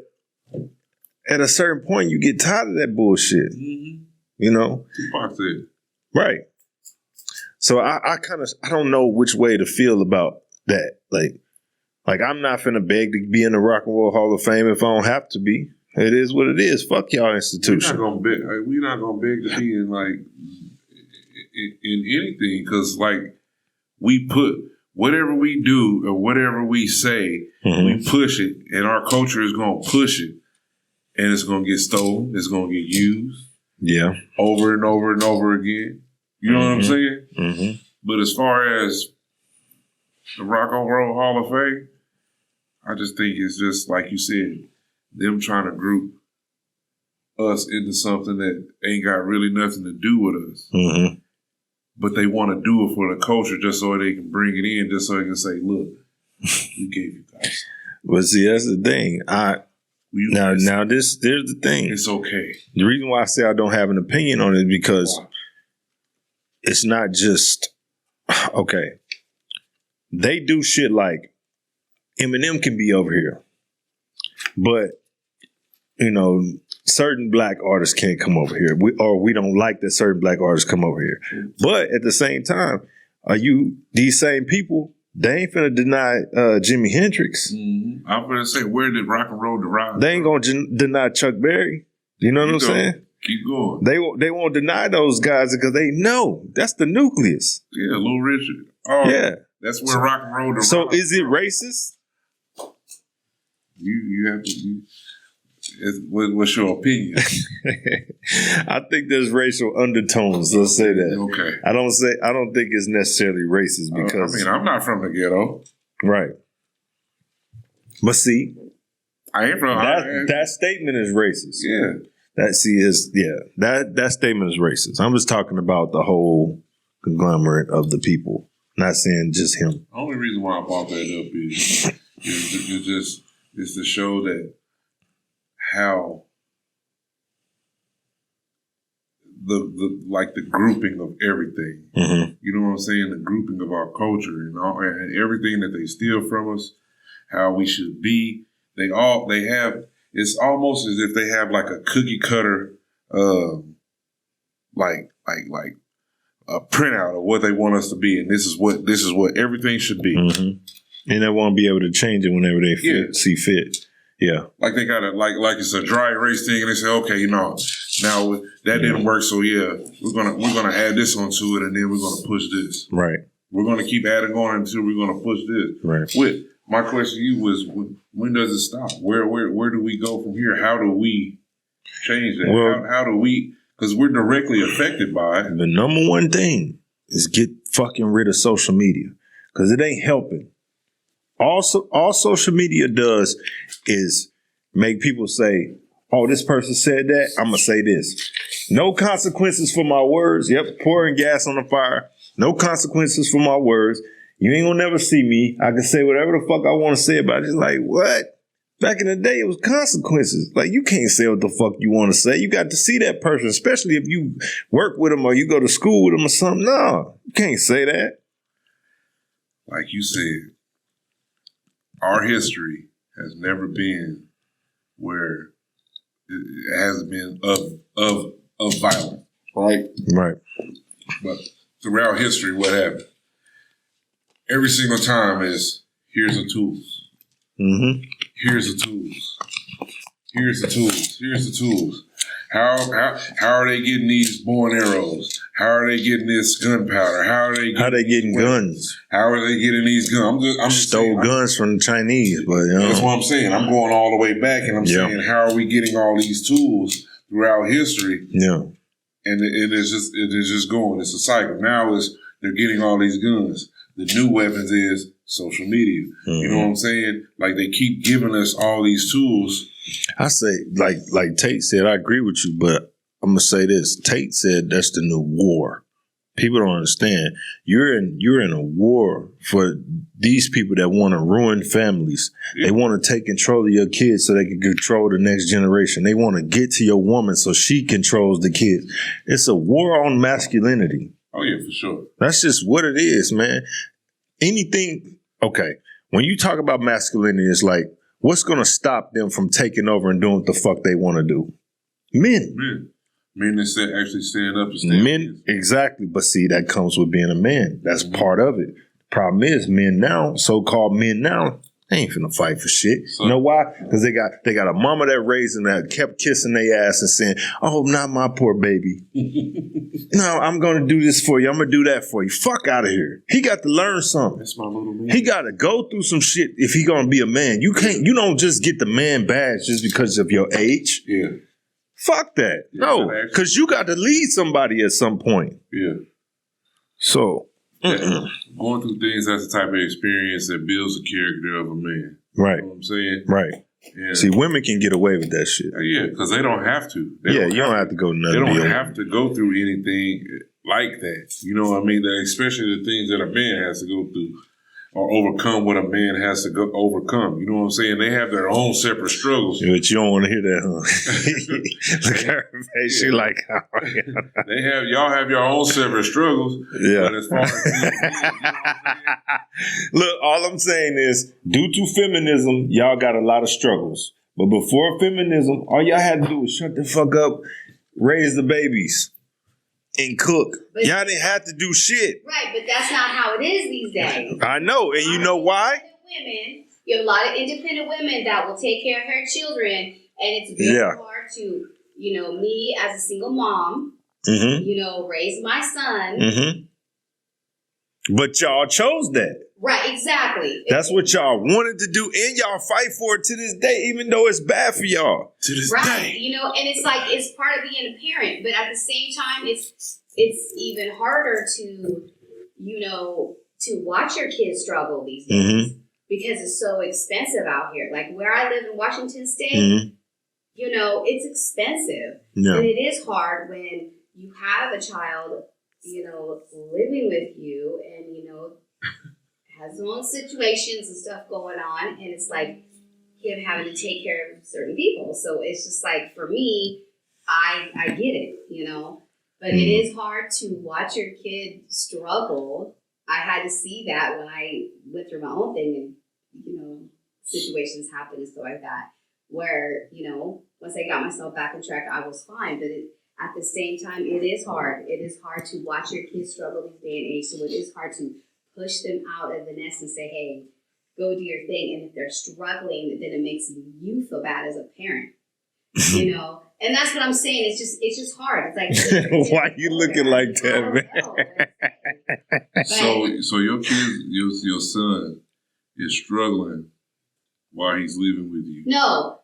at a certain point, you get tired of that bullshit. Mm-hmm. You know? Tupac said. Right. So I don't know which way to feel about that. Like I'm not finna beg to be in the Rock and Roll Hall of Fame if I don't have to be. It is what it is. Fuck y'all institution. We're not gonna beg to be in in anything because we put whatever we do or whatever we say, we push it, and our culture is gonna push it, and it's gonna get stolen. It's gonna get used, over and over and over again. You know what I'm saying? Mm-hmm. But as far as the Rock and Roll Hall of Fame, I just think it's just like you said, them trying to group us into something that ain't got really nothing to do with us. Mm-hmm. But they want to do it for the culture just so they can bring it in, just so they can say, look, we gave you guys. But see, that's the thing. There's the thing. It's okay. The reason why I say I don't have an opinion on it is because it's not just, okay, they do shit like Eminem can be over here, but, you know, certain black artists can't come over here. We don't like that certain black artists come over here. But at the same time, these same people, they ain't finna deny Jimi Hendrix. Mm-hmm. I'm gonna say, where did rock and roll derive? They ain't gonna deny Chuck Berry. You know what I'm saying? Keep going. They won't deny those guys because they know that's the nucleus. Yeah, Little Richard. Oh, yeah, that's where rock and roll derives. So is it racist? You have to. What's your opinion? I think there's racial undertones. Let's say that. Okay. I don't think it's necessarily racist because I'm not from the ghetto. Right. But see, I ain't from that statement is racist. Yeah. That statement is racist. I'm just talking about the whole conglomerate of the people. Not saying just him. The only reason why I brought that up is to show that how the grouping of everything. Mm-hmm. You know what I'm saying? The grouping of our culture and everything that they steal from us, how we should be. They have. It's almost as if they have like a cookie cutter, like a printout of what they want us to be, and this is what everything should be. Mm-hmm. And they won't be able to change it whenever they see fit. Yeah, like they got like it's a dry erase thing, and they say, okay, now that didn't work, so we're gonna add this onto it, and then we're gonna push this. Right. We're gonna keep adding on until we're gonna push this. Right. My question to you was, when does it stop? Where do we go from here? How do we change that? Well, how do we? Because we're directly affected by it. The number one thing is get fucking rid of social media because it ain't helping. All social media does is make people say, oh, this person said that, I'm going to say this. No consequences for my words. Yep, pouring gas on the fire. No consequences for my words. You ain't going to never see me. I can say whatever the fuck I want to say about it. It's like, what? Back in the day, it was consequences. Like, you can't say what the fuck you want to say. You got to see that person, especially if you work with them or you go to school with them or something. No, you can't say that. Like you said, our history has never been where it has been of violence, right? Right. But throughout history, what happened? Every single time is, here's the tools. Mm-hmm. Here's the tools. Here's the tools. Here's the tools. How are they getting these bow and arrows? How are they getting this gunpowder? How are they getting guns? How are they getting these guns? I'm just stole guns from the Chinese, but you know. That's what I'm saying. I'm going all the way back, and I'm saying, how are we getting all these tools throughout history? Yeah, and it's just going. It's a cycle. Now they're getting all these guns. The new weapons is social media. Mm-hmm. You know what I'm saying? Like, they keep giving us all these tools. I say, like Tate said, I agree with you, but I'm gonna say this. Tate said that's the new war. People don't understand. You're in a war for these people that want to ruin families. Yeah. They want to take control of your kids so they can control the next generation. They want to get to your woman so she controls the kids. It's a war on masculinity. Oh, yeah, for sure. That's just what it is, man. Anything, okay, when you talk about masculinity, it's like, what's going to stop them from taking over and doing what the fuck they want to do? Men. Men that actually stand up and stand men, exactly. But see, that comes with being a man. That's part of it. Problem is, men now, so-called men now, they ain't finna fight for shit. You know why? Because they got a mama that raised them that kept kissing their ass and saying, "Oh, not my poor baby. No, I'm gonna do this for you. I'm gonna do that for you. Fuck out of here." He got to learn something. That's my little man. He got to go through some shit if he gonna be a man. You don't just get the man badge just because of your age. Yeah. Fuck that. Yeah, no, because you got to lead somebody at some point. Yeah. So. Going through things, that's the type of experience that builds the character of a man. Right. You know what I'm saying? Right. Yeah. See, women can get away with that shit. Yeah, because they don't have to. You don't have to go nothing. They don't have to go through anything like that. You know what I mean? Especially the things that a man has to go through or overcome what a man has to go overcome. You know what I'm saying? They have their own separate struggles. Yeah, but you don't want to hear that, huh? Look at her face. She like, oh, y'all have your own separate struggles. Yeah. But as far as you know look, all I'm saying is, due to feminism, y'all got a lot of struggles. But before feminism, all y'all had to do was shut the fuck up, raise the babies, and cook. But y'all didn't have to do shit. Right, but that's not how it is these days. I know, and you know why? You have a lot of independent women that will take care of her children, and it's very hard to, me as a single mom, raise my son. Mm-hmm. But y'all chose that. Right, exactly. That's what y'all wanted to do, and y'all fight for it to this day, even though it's bad for y'all to this day. And it's like, it's part of being a parent, but at the same time, it's even harder to, to watch your kids struggle these days because it's so expensive out here. Like where I live in Washington State, it's expensive. Yeah. And it is hard when you have a child, living with you and, has his own situations and stuff going on, and it's like him having to take care of certain people. So it's just like, for me, I get it, but it is hard to watch your kid struggle. I had to see that when I went through my own thing, and situations happen and stuff like that, where once I got myself back on track, I was fine. But at the same time, it is hard. It is hard to watch your kids struggle these day and age. So it is hard to push them out of the nest and say, hey, go do your thing. And if they're struggling, then it makes you feel bad as a parent, And that's what I'm saying. It's just hard. It's like, why you looking like that, man? So your kid, your son is struggling while he's living with you. No.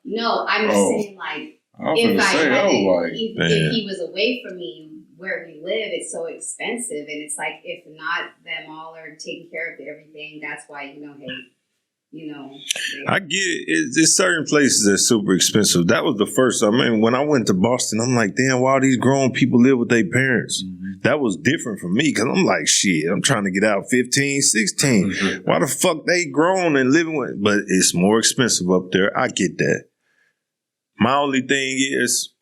I'm just saying, like, if he was away from me, where we live, it's so expensive, and it's like, if not them all are taking care of everything, that's why, I get it. There's certain places that's super expensive. That was the first. I mean, when I went to Boston, I'm like, damn, why all these grown people live with their parents? Mm-hmm. that was different for me because I'm like, shit, I'm trying to get out 15, 16. Why the fuck they grown and living with? But it's more expensive up there. I get that. My only thing is,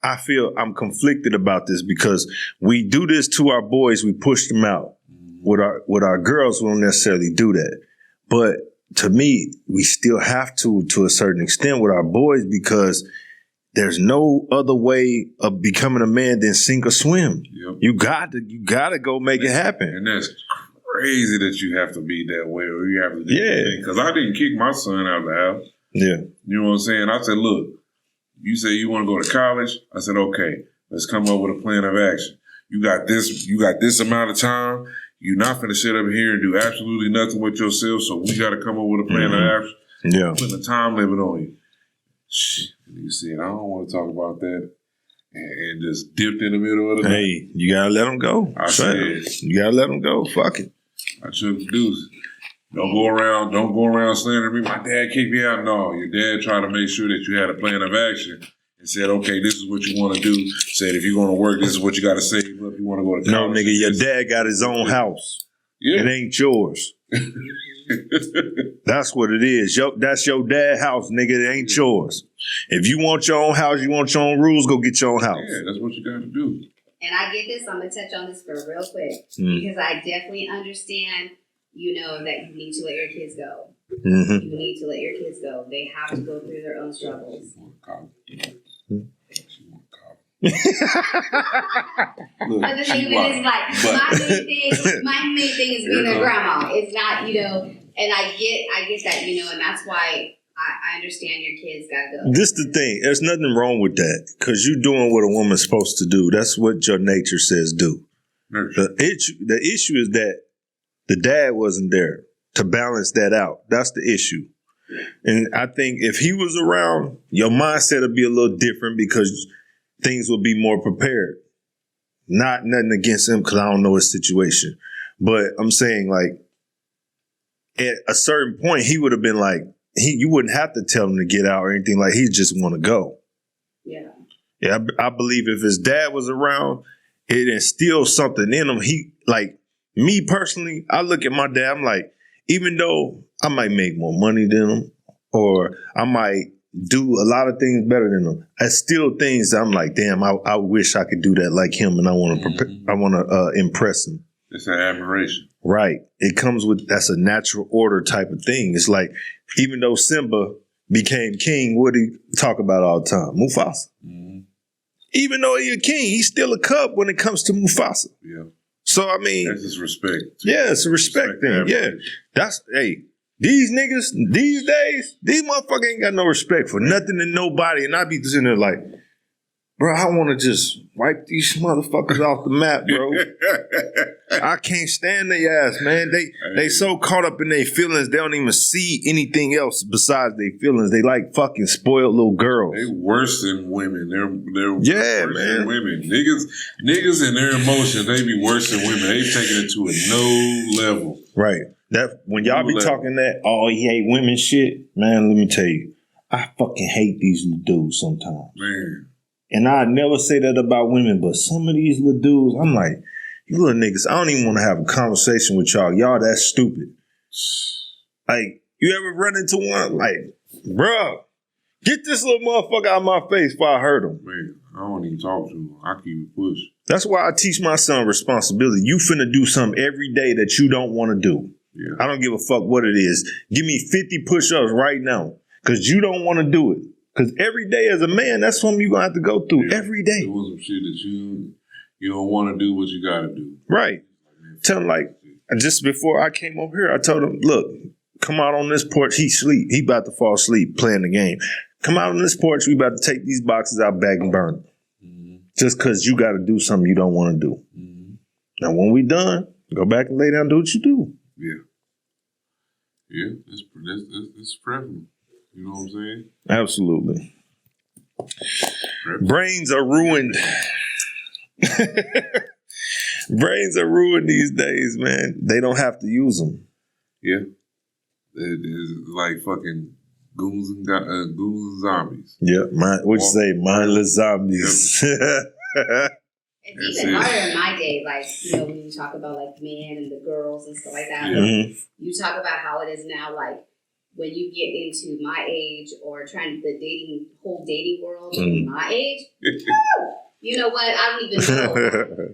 I feel I'm conflicted about this because we do this to our boys. We push them out. With our girls, we don't necessarily do that. But to me, we still have to a certain extent with our boys because there's no other way of becoming a man than sink or swim. Yep. You got to go make it happen. And that's crazy that you have to be that way or you have to do that. Because I didn't kick my son out of the house. Yeah. You know what I'm saying? I said, look, you say you want to go to college? I said, okay, let's come up with a plan of action. You got this amount of time. You're not going to sit up here and do absolutely nothing with yourself, so we got to come up with a plan of action. Yeah. Putting a time limit on you. You said, I don't want to talk about that. And just dipped in the middle of the night. Hey, you got to let them go. I said, you got to let them go. Fuck it. I took the deuce. Don't go around slandering me. My dad kicked me out. No, your dad tried to make sure that you had a plan of action and said, okay, this is what you want to do. Said, if you're going to work, this is what you got to save up. You want to go to college. No, nigga, your dad got his own house. Yeah. It ain't yours. That's what it is. That's your dad's house, nigga. It ain't yours. If you want your own house, you want your own rules, go get your own house. Yeah, that's what you got to do. And I get this. I'm going to touch on this for real quick because I definitely understand, that you need to let your kids go. Mm-hmm. You need to let your kids go. They have to go through their own struggles. But the thing is, my main thing is being a grandma. It's not, and I get that, and that's why I understand your kids gotta go. This the thing. There's nothing wrong with that because you're doing what a woman's supposed to do. That's what your nature says do. The issue is that the dad wasn't there to balance that out. That's the issue. And I think if he was around, your mindset would be a little different because things would be more prepared. Not nothing against him because I don't know his situation. But I'm saying, like, at a certain point, he would have been like, you wouldn't have to tell him to get out or anything. Like, he just want to go. Yeah. Yeah, I believe if his dad was around, it instilled something in him. Me personally, I look at my dad, I'm like, even though I might make more money than him or I might do a lot of things better than him, it's still things that I'm like, damn, I wish I could do that like him and I want to impress him. It's an admiration. Right. It comes with, that's a natural order type of thing. It's like, even though Simba became king, what did he talk about all the time? Mufasa. Mm-hmm. Even though he's a king, he's still a cub when it comes to Mufasa. Yeah. So, I mean. That's his respect. Yeah, it's a respect thing. Yeah. These niggas, these days, these motherfuckers ain't got no respect for nothing and nobody. And I be sitting there like, bro, I want to just wipe these motherfuckers off the map, bro. I can't stand their ass, man. They so caught up in their feelings, they don't even see anything else besides their feelings. They like fucking spoiled little girls. They worse than women. They're worse man. than women. Niggas and their emotions, they be worse than women. They've taken it to a no level. Right. That when y'all be talking that, oh, he hate women shit, man, let me tell you, I fucking hate these little dudes sometimes. Man. And I never say that about women, but some of these little dudes, I'm like, you little niggas, I don't even want to have a conversation with y'all. Y'all that stupid. Like, you ever run into one? Like, bruh, get this little motherfucker out of my face before I hurt him. Man, I don't even talk to him. I keep it push. That's why I teach my son responsibility. You finna do something every day that you don't want to do. Yeah. I don't give a fuck what it is. Give me 50 push-ups right now because you don't want to do it. Because every day as a man, that's something you're going to have to go through every day. There was some shit that you don't want to do what you got to do. Right. Tell him, like, just before I came over here, I told him, look, come out on this porch. He sleep. He about to fall asleep playing the game. Come out on this porch. We about to take these boxes out back and burn them. Mm-hmm. Just because you got to do something you don't want to do. Mm-hmm. Now, when we done, go back and lay down and do what you do. Yeah. Yeah, it's prevalent. You know what I'm saying? Absolutely. Brains are ruined. Brains are ruined these days, man. They don't have to use them. Yeah. It's like fucking goons and zombies. Yeah. What you say? Mindless zombies. Yep. It's even harder in my day, like, you know, when you talk about like men and the girls and stuff like that. Mm-hmm. You talk about how it is now, like when you get into my age or trying the whole dating world in my age, you know what? I don't even know.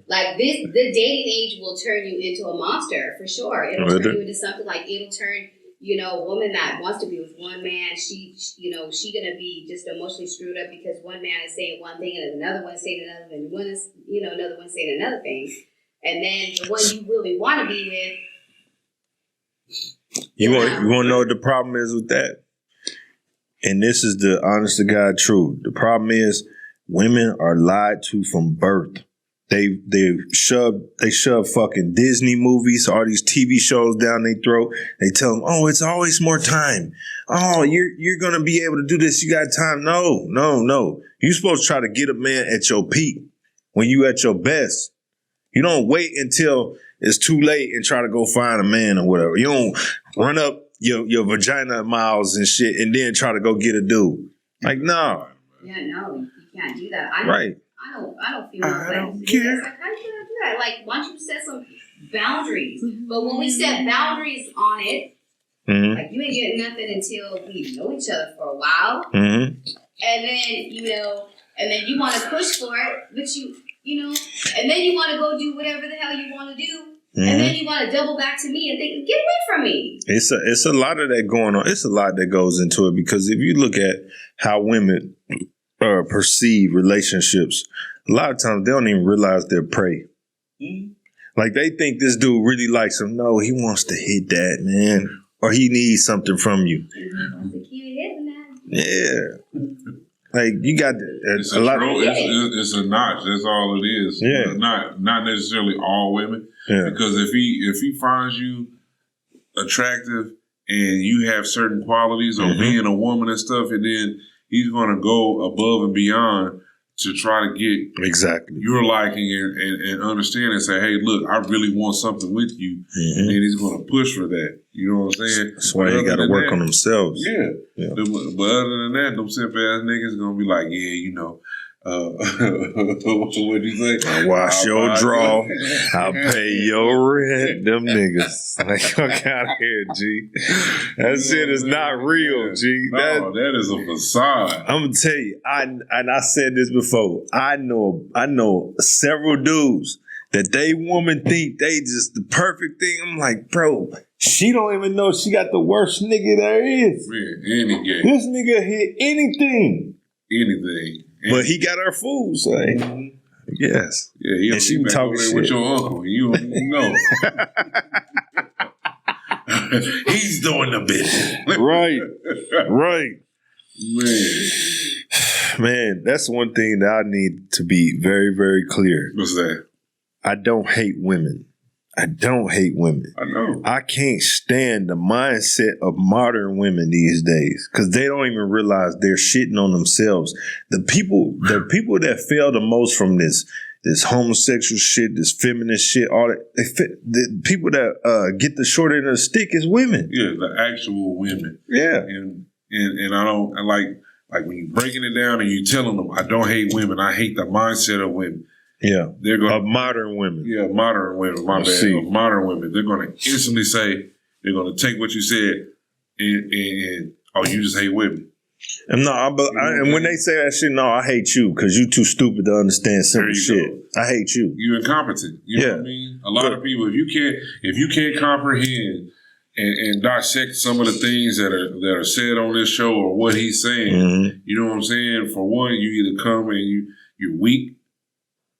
Like the dating age will turn you into a monster for sure. It'll turn you into something like it'll turn, you know, a woman that wants to be with one man, she gonna be just emotionally screwed up because one man is saying one thing and another one is saying another, and one is, you know, another one saying another thing, and then the one you really want to be with. You want to know what the problem is with that? And this is the honest to God truth. The problem is women are lied to from birth. They shove fucking Disney movies, all these TV shows down their throat. They tell them, oh, it's always more time. Oh, you're gonna be able to do this. You got time. No. You're supposed to try to get a man at your peak when you at your best. You don't wait until it's too late and try to go find a man or whatever. You don't run up your vagina miles and shit and then try to go get a dude. Like, no. Yeah, no, you can't do that. Right. I don't feel I don't care. Like, how you gonna do that? Like, why don't you set some boundaries? But when we set boundaries on it, like you ain't getting nothing until we know each other for a while, and then you want to push for it, but you know, and then you want to go do whatever the hell you want to do. And then you want to double back to me and think, get away from me. It's a lot of that going on. It's a lot that goes into it because if you look at how women perceive relationships, a lot of times they don't even realize they're prey. Like they think this dude really likes them. No, he wants to hit that, man. Or he needs something from you. Yeah. Like you got it's a notch. That's all it is. Yeah. Not necessarily all women. Yeah. Because if he finds you attractive and you have certain qualities of being a woman and stuff, and then he's gonna go above and beyond to try to get your liking and understand and say, hey, look, I really want something with you. And he's gonna push for that. You know what I'm saying? That's why they gotta work on themselves. Yeah. But other than that, them simp ass niggas gonna be like, yeah, you know, what you say? I'll wash your draw. I'll pay your rent. Them niggas. Like, fuck out of here, G. That shit is not real, G. No, that is a facade. I'm gonna tell you, I said this before. I know several dudes that they woman think they just the perfect thing. I'm like, bro, she don't even know she got the worst nigga there is. Man, any game. This nigga hit anything. But he got her food, so yes. Yeah, and she be talking shit with your uncle. You know. He's doing the bit. Right. Man, that's one thing that I need to be very, very clear. What's that? I don't hate women. I know. I can't stand the mindset of modern women these days because they don't even realize they're shitting on themselves. The people that fail the most from this homosexual shit, this feminist shit, all that, the people that get the short end of the stick is women. Yeah, the actual women. Yeah. And I don't like when you're breaking it down and you're telling them, I don't hate women, I hate the mindset of women. Yeah, they're going modern women. Yeah, modern women. My bad. Modern women. They're going to instantly say they're going to take what you said and oh, you just hate women. And and when they say that shit, no, I hate you because you too stupid to understand simple shit. Go. I hate you. You're incompetent. You know what I mean? A lot of people, if you can't comprehend and dissect some of the things that are said on this show or what he's saying, you know what I'm saying? For one, you either come and you're weak.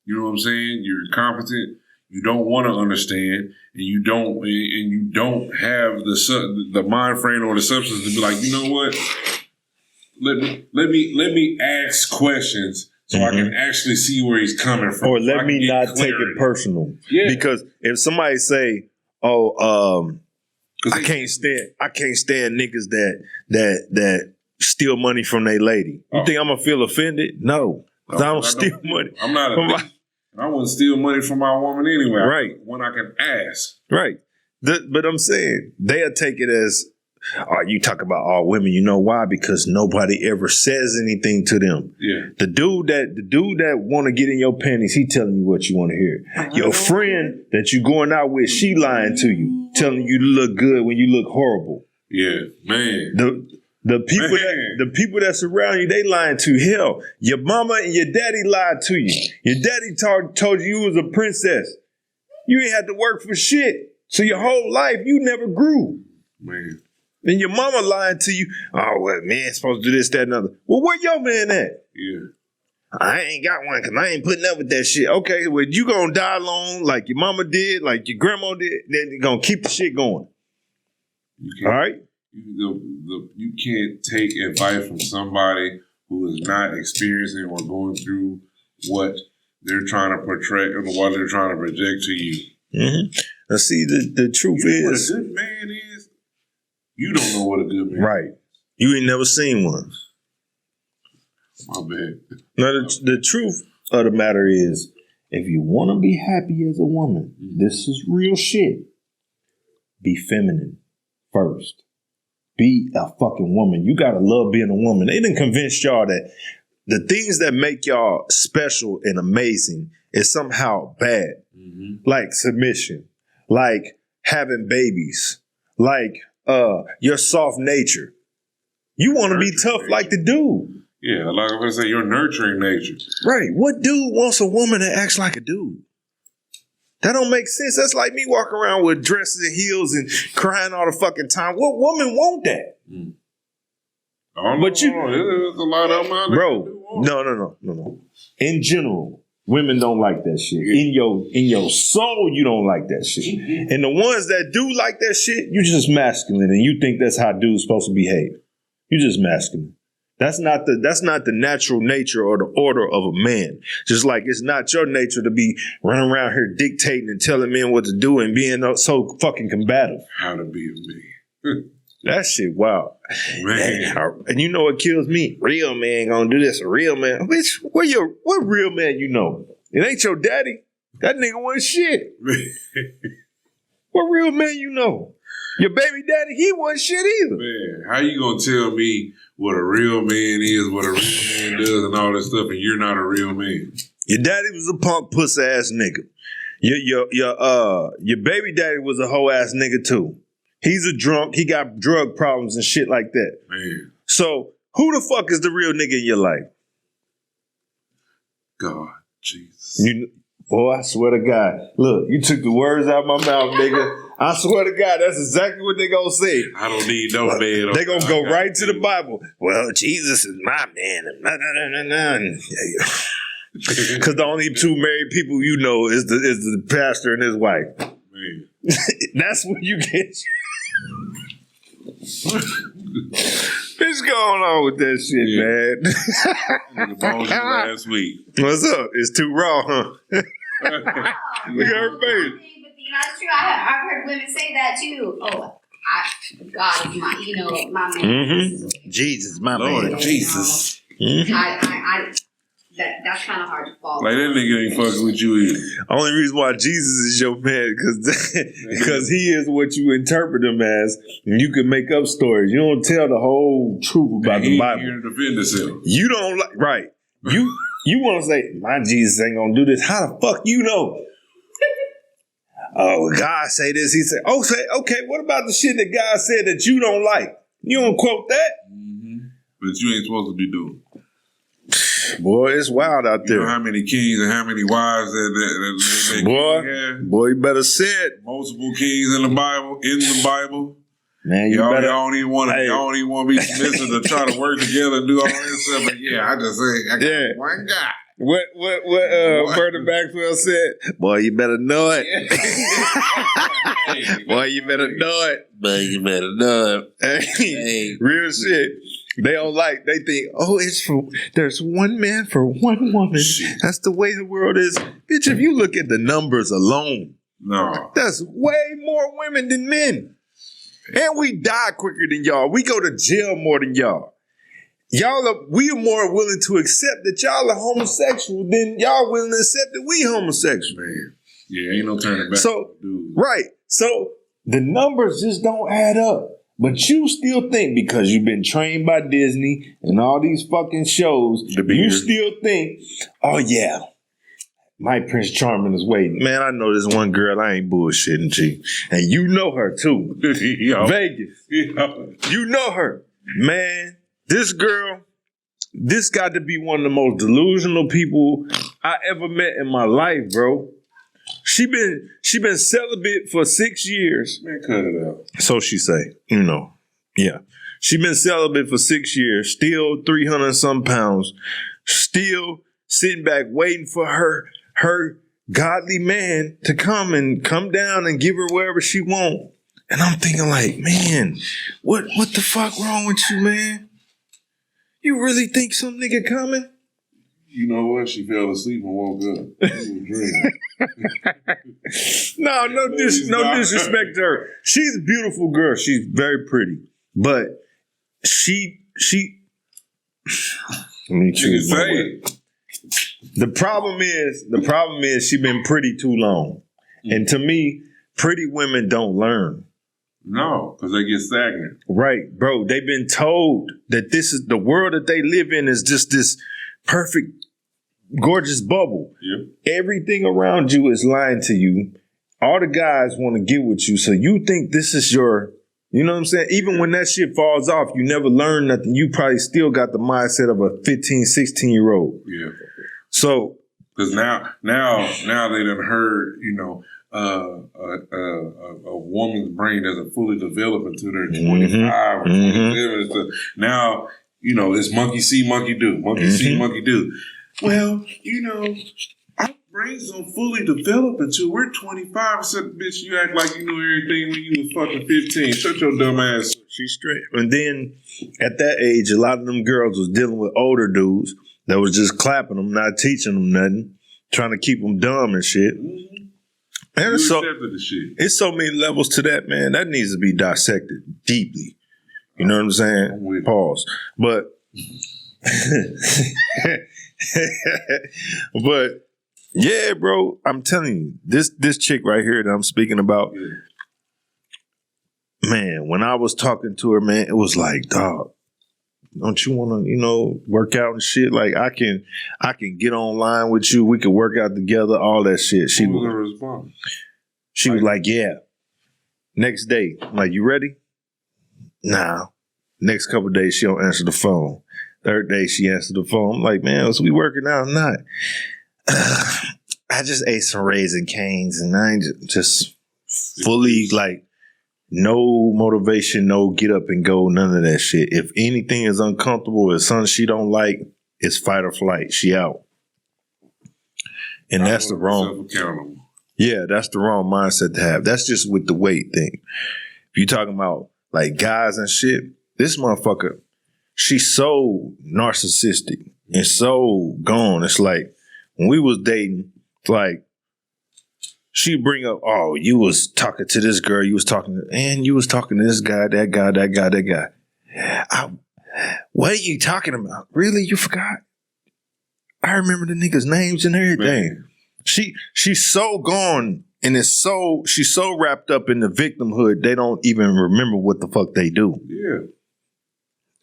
You know what I'm saying? You're incompetent. You don't want to understand, and you don't have the mind frame or the substance to be like, you know what? Let me ask questions so I can actually see where he's coming from. Or let me not take it personal. Yeah. Because if somebody say, "Oh, I can't stand niggas that steal money from their lady," you think I'm gonna feel offended? No, because I don't steal money. I'm not. I wouldn't steal money from my woman anyway. Right. When I can ask. Right. But I'm saying they'll take it as You talk about all women. You know why? Because nobody ever says anything to them. Yeah. The dude that want to get in your panties, he telling you what you want to hear. Your friend that you going out with, she lying to you, telling you to look good when you look horrible. Yeah, man. The people that surround you, they lying to you. Hell, your mama and your daddy lied to you. Your daddy told you you was a princess. You ain't had to work for shit. So your whole life, you never grew. Man. Then your mama lying to you. Oh, well, man, supposed to do this, that, and other. Well, where your man at? Yeah. I ain't got one because I ain't putting up with that shit. Okay, well, you gonna die alone like your mama did, like your grandma did, then you gonna keep the shit going. All right? You can't take advice from somebody who is not experiencing or going through what they're trying to portray or what they're trying to project to you. Mm-hmm. Now, see, the truth is, what a good man is. You don't know what a good man right. You ain't never seen one. My bad. Now, the truth of the matter is, if you want to be happy as a woman, this is real shit. Be feminine first. Be a fucking woman. You gotta love being a woman. They done convinced y'all that the things that make y'all special and amazing is somehow bad. Mm-hmm. Like submission, like having babies, like your soft nature. You want to be tough nature. Like the dude. Yeah, like I'm gonna say, your nurturing nature. Right. What dude wants a woman that acts like a dude? That don't make sense. That's like me walking around with dresses and heels and crying all the fucking time. What woman want that? Mm. But you, there's a lot of them, bro. No. In general, women don't like that shit. In your soul, you don't like that shit. And the ones that do like that shit, you just masculine, and you think that's how dudes supposed to behave. You just masculine. That's not the natural nature or the order of a man. Just like it's not your nature to be running around here dictating and telling men what to do and being so fucking combative. How to be a man. That shit, wow. Man. And you know what kills me? Real man gonna do this. A real man. Bitch, what real man you know? It ain't your daddy. That nigga wasn't shit. What real man you know? Your baby daddy, he wasn't shit either. Man, how you gonna tell me what a real man is, what a real man does, and all this stuff, and you're not a real man? Your daddy was a punk puss ass nigga. Your baby daddy was a hoe ass nigga too. He's a drunk. He got drug problems and shit like that. Man. So who the fuck is the real nigga in your life? God, Jesus. Boy, I swear to God. Look, you took the words out of my mouth, nigga. I swear to God, that's exactly what they gonna say. I don't need no man. They gonna go right to the Bible. Well, Jesus is my man. Because the only two married people you know is the pastor and his wife. Man. That's what you get. What's going on with that shit, man? Last week. What's up? It's too raw, huh? Look at her face. That's true. I've heard women say that too. Oh, God is my man. Mm-hmm. Jesus, my Lord, man. Jesus. Mm-hmm. That's kind of hard to follow. Like that nigga ain't fucking with you either. Only reason why Jesus is your man because he is what you interpret him as, and you can make up stories. You don't tell the whole truth about the Bible. Here to defend himself. You don't like right. You want to say my Jesus ain't gonna do this? How the fuck you know? Oh, God say this. He said, okay, what about the shit that God said that you don't like? You don't quote that? Mm-hmm. But you ain't supposed to be doing. Boy, it's wild out there. You know how many kings and how many wives that have? Boy, you better say it. Multiple kings in the Bible. Man, y'all don't even want to be submissive to try to work together and do all this stuff. But yeah, I just say I got one guy. What Berta Maxwell said? Boy, you better know it. Boy, you better know it. Boy, you better know it. Hey, real shit. They don't like. They think, there's one man for one woman. Shit. That's the way the world is. Bitch, if you look at the numbers alone, no, that's way more women than men. And we die quicker than y'all. We go to jail more than y'all. We are more willing to accept that y'all are homosexual than y'all willing to accept that we homosexual. Man. Yeah, ain't no turning back. So, dude. Right. So the numbers just don't add up. But you still think, because you've been trained by Disney and all these fucking shows, you still think, oh yeah, my Prince Charming is waiting. Man, I know this one girl, I ain't bullshitting, G. And you know her too. Yo. Vegas. Yo. You know her. Man, this girl, this got to be one of the most delusional people I ever met in my life, bro. She been celibate for 6 years. Man, cut it out. So she say, you know. Yeah. She been celibate for 6 years, still 300 some pounds, still sitting back waiting for her godly man to come down and give her wherever she want. And I'm thinking like, man, what the fuck wrong with you, man? You really think some nigga coming? You know what? She fell asleep and woke up. It was a dream. No disrespect to her. She's a beautiful girl. She's very pretty. But she let me choose my word. The problem is she been pretty too long. And to me, pretty women don't learn. No, because they get stagnant. Right, bro. They've been told that this is the world that they live in is just this perfect, gorgeous bubble. Yep. Everything around you is lying to you. All the guys want to get with you. So you think this is your, you know what I'm saying? Even when that shit falls off, you never learn nothing. You probably still got the mindset of a 15, 16-year-old. Yeah. So. Because now they done heard, you know, a woman's brain doesn't fully develop until they're 25 or 27. So now, you know, it's monkey see, monkey do. Monkey see, monkey do. Well, you know, our brains don't fully develop until we're 25. So, bitch, you act like you knew everything when you was fucking 15. Shut your dumb ass. She's straight. And then at that age, a lot of them girls was dealing with older dudes that was just clapping them, not teaching them nothing, trying to keep them dumb and shit. And it's so many levels to that, man. That needs to be dissected deeply. You know what I'm saying? Pause. But, but yeah, bro, I'm telling you, this chick right here that I'm speaking about, man, when I was talking to her, man, it was like, dog, don't you want to, you know, work out and shit? Like I can get online with you. We can work out together. All that shit. She was respond. She was like, yeah. Next day, I'm like, you ready? Nah. Next couple of days, she don't answer the phone. Third day, she answered the phone. I'm like, man, was we working out or not? I just ate some Raisin Canes and I ain't just fully like. No motivation, no get up and go, none of that shit. If anything is uncomfortable, if something she don't like, it's fight or flight. She out. And that's the wrong. Yeah, that's the wrong mindset to have. That's just with the weight thing. If you talking about like guys and shit, this motherfucker, she's so narcissistic and so gone. It's like when we was dating, it's like, she bring up, oh, you was talking to this girl, you was talking to this guy, that guy. What are you talking about? Really? You forgot? I remember the niggas' names and everything. Man. She's so gone and she's so wrapped up in the victimhood, they don't even remember what the fuck they do. Yeah.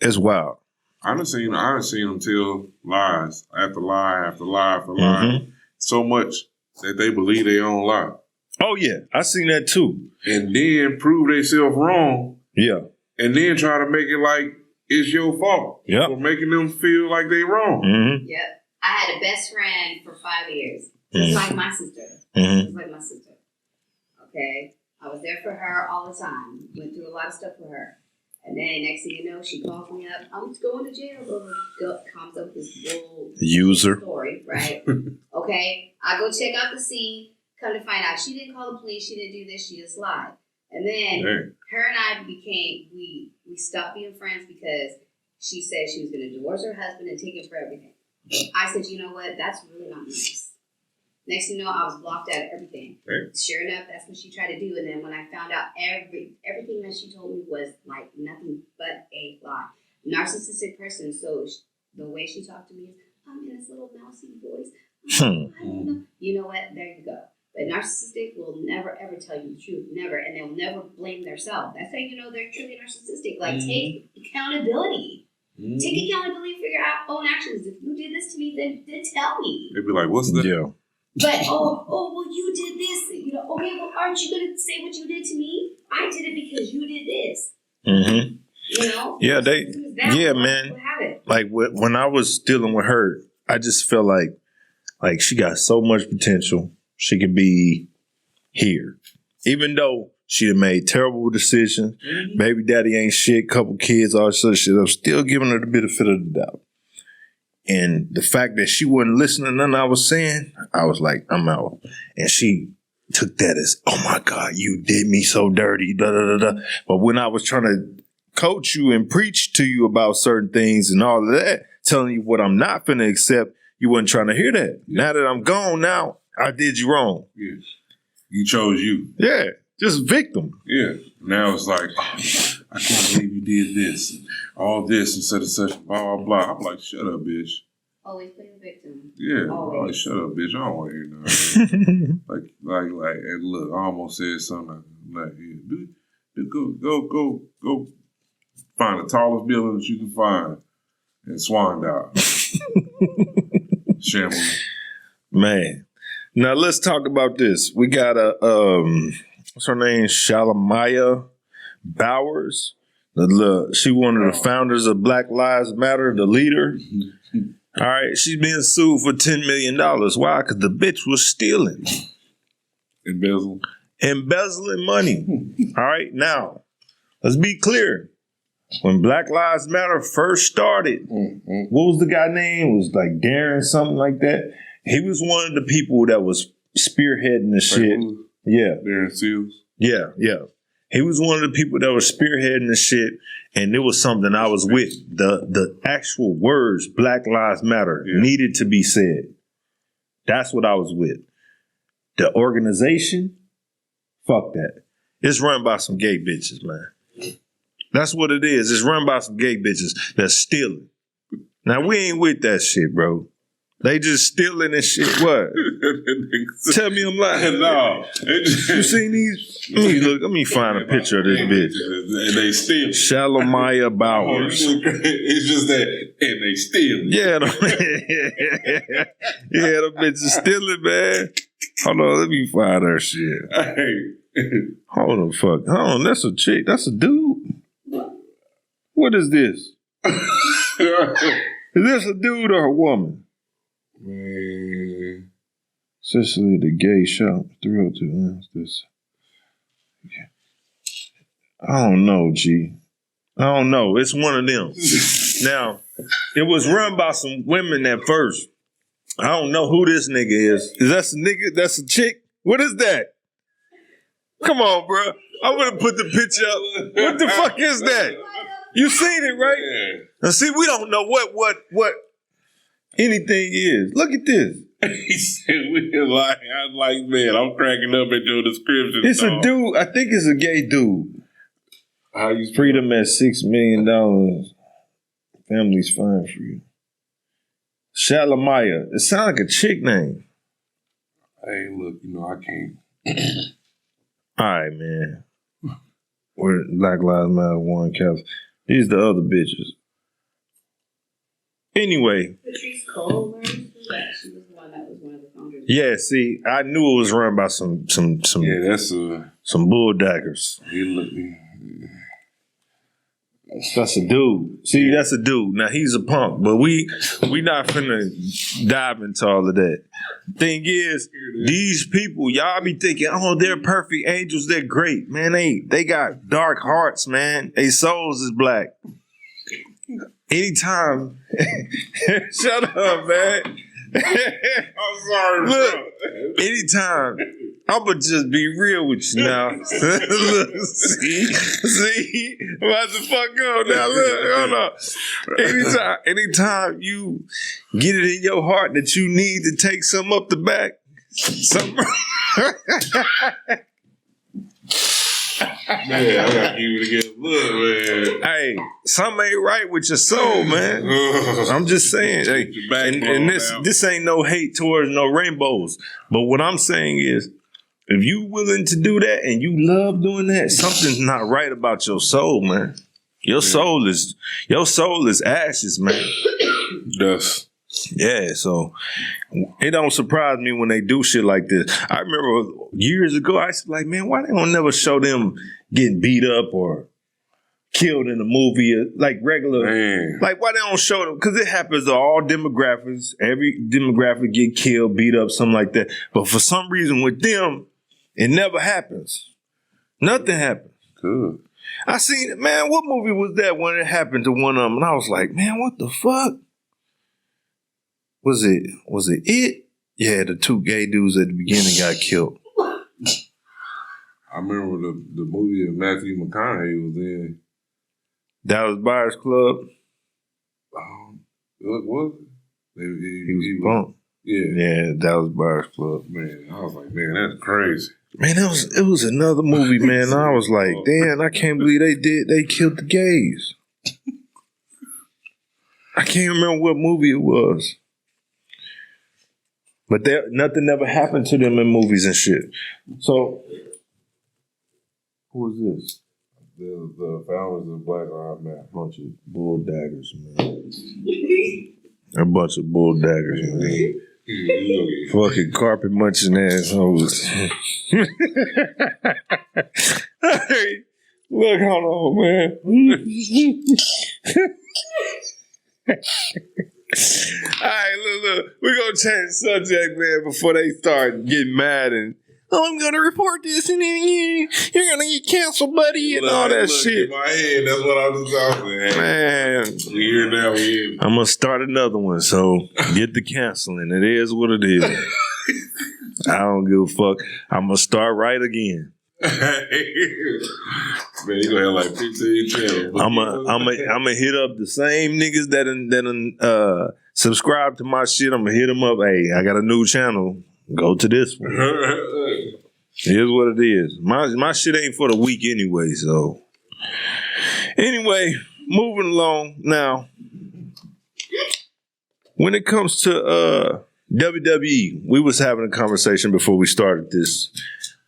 It's wild. I done seen them tell lies after lie after lie after lie. So much that they believe they own lie. Oh, yeah. I seen that too. And then prove themselves wrong. Yeah. And then try to make it like it's your fault. Yeah. For making them feel like they wrong. Yep. I had a best friend for 5 years. Just like my sister. Just like my sister. Okay? I was there for her all the time. Went through a lot of stuff for her. And then next thing you know, she calls me up. I'm going to jail. Comes up with this bull user story, right? Okay, I go check out the scene. Come to find out, she didn't call the police. She didn't do this. She just lied. And then her and I we stopped being friends because she said she was going to divorce her husband and take him for everything. I said, you know what? That's really not nice. Next thing you know, I was blocked out of everything. Sure enough, that's what she tried to do. And then when I found out everything that she told me was like nothing but a lie. Narcissistic person. So the way she talked to me is, I'm in this little mousy voice. I don't know. You know what? There you go. But narcissistic will never ever tell you the truth, never, and they'll never blame themselves. That's how you know they're truly narcissistic. Like take accountability, take accountability for your own actions. If you did this to me, then tell me. They'd be like, "What's that?" Yeah. But well, you did this. You know, okay, well, aren't you gonna say what you did to me? I did it because you did this. Mm-hmm. You know? Yeah, man. We'll have it. Like when I was dealing with her, I just felt like she got so much potential. She could be here, even though she had made terrible decisions. Baby daddy ain't shit. Couple kids, all this other shit. I'm still giving her the benefit of the doubt. And the fact that she wasn't listening to nothing I was saying, I was like, I'm out. And she took that as, oh my God, you did me so dirty, da da da da. But when I was trying to coach you and preach to you about certain things and all of that, telling you what I'm not finna accept, you wasn't trying to hear that. Yeah. Now that I'm gone now, I did you wrong. Yeah. You chose you. Yeah. Just victim. Yeah. Now it's like, I can't believe you did this. All this and such, blah, blah, blah. I'm like, shut up, bitch. Always play the victim. Yeah. Always. Shut up, bitch. I don't want to hear nothing. like, and look, I almost said something like, yeah, go find the tallest building that you can find and swan dive. Shambles. Man. Now let's talk about this. We got what's her name? Shalamaya Bowers. She one of the founders of Black Lives Matter, the leader. All right, she's being sued for $10 million. Why? Because the bitch was stealing. Embezzling money. All right, now, let's be clear. When Black Lives Matter first started, what was the guy name? It was like Darren, something like that. He was one of the people that was spearheading the shit. Yeah. Darren Seals? Yeah. He was one of the people that was spearheading the shit, and it was something I was with. The actual words, Black Lives Matter, needed to be said. That's what I was with. The organization, fuck that. It's run by some gay bitches, man. That's what it is. It's run by some gay bitches that's stealing. Now, we ain't with that shit, bro. They just stealing and shit. What? Tell me I'm lying. No. You seen these? Let me find a picture of this bitch. And they steal. Shalamaya Bowers. It's just that, and they steal. Yeah, the bitch is stealing, man. Hold on, let me find her shit. Hold the fuck. Hold on, that's a chick. That's a dude. What is this? Is this a dude or a woman? Man. Cicely the gay shop thrilled to announce this. I don't know, G. I don't know. It's one of them. Now, it was run by some women at first. I don't know who this nigga is. Is that a nigga? That's a chick? What is that? Come on, bro. I'm gonna put the picture up. What the fuck is that? You seen it, right? Yeah. Now, see, we don't know what anything is. Look at this. He said, I'm like, man, I'm cracking up at your description. It's a dude. I think it's a gay dude. How you Freedom at $6 million. Family's fine for you. Shalamaya. It sounds like a chick name. Hey, look, I can't. All right, man. We're Black Lives Matter, one California. These the other bitches. Anyway. Patrice Cole, she was the one that was one of the founders. Yeah, see, I knew it was run by some yeah, that's some bulldaggers. That's a dude. See, that's a dude. Now he's a punk, but we not finna dive into all of that. Thing is, these people, y'all be thinking, oh, they're perfect angels, they're great. Man, they got dark hearts, man. They souls is black. Anytime, shut up, man. I'm sorry, look, bro. Anytime, I'ma just be real with you now. Look, see, I'm about to fuck up now. Look, hold on. Anytime you get it in your heart that you need to take something up the back, something. Man, I gotta give it again. Look, man. Hey, something ain't right with your soul, man. I'm just saying. Hey, and this ain't no hate towards no rainbows. But what I'm saying is, If you willing to do that and you love doing that, something's not right about your soul, man. Your soul is ashes, man. Dust. Yeah, so it don't surprise me when they do shit like this. I remember years ago, I was like, man, why they don't never show them getting beat up or killed in a movie like regular? Man. Like, why they don't show them? Because it happens to all demographics. Every demographic get killed, beat up, something like that. But for some reason with them, it never happens. Nothing happens. Good. I seen it, man. What movie was that when it happened to one of them? And I was like, man, what the fuck? Was it it? Yeah, the two gay dudes at the beginning got killed. I remember the movie that Matthew McConaughey was in. Dallas Buyers Club. What was it? He was bumped. Yeah, Dallas Buyers Club. Man, I was like, man, that's crazy. Man, it was another movie, man. I was like, damn, I can't believe they killed the gays. I can't remember what movie it was. But nothing ever happened to them in movies and shit. So, who was this? The founders of Black Lives Matter. Bunch of bull daggers, man. A bunch of bull daggers, man. Fucking carpet munching assholes. Hey, look, hold on, man. All right, look. We're going to change the subject, man, before they start getting mad and, oh, I'm going to report this and then you're going to get canceled, buddy, and all that shit. In my head, that's what I was talking about. Man. We here now, I'm going to start another one, so get the canceling. It is what it is. I don't give a fuck. I'm going to start right again. Man, you gonna have like 15 channels. I'm gonna hit up the same niggas that subscribe to my shit. I'm gonna hit them up. Hey, I got a new channel. Go to this one. Here's what it is. My shit ain't for the weak anyway. So anyway, moving along now. When it comes to WWE, we was having a conversation before we started this.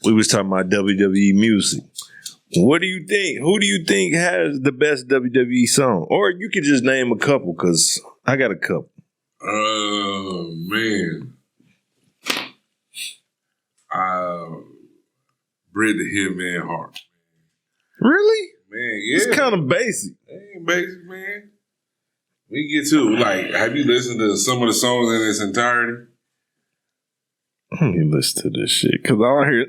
We was talking about WWE music. What do you think? Who do you think has the best WWE song? Or you could just name a couple, because I got a couple. Man. Bret the Hitman Hart. Really? Man, yeah. It's kind of basic. It ain't basic, man. We get to, like, have you listened to some of the songs in its entirety? Let me listen to this shit, because all I hear is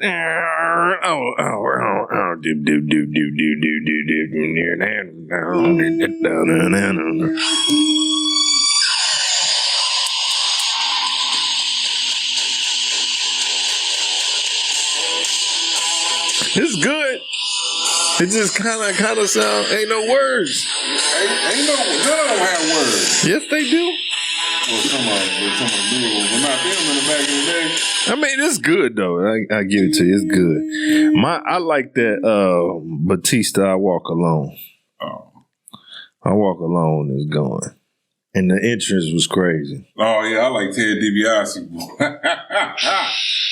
it's good. It just kind of sound. Ain't no words. Ain't no, none of them have words. Yes, they do. Well, some of them do, but not them in the back of the day. I mean, it's good though. I give it to you. It's good. I like that Batista. I Walk Alone. Oh, I Walk Alone is going, and the entrance was crazy. Oh yeah, I like Ted DiBiase.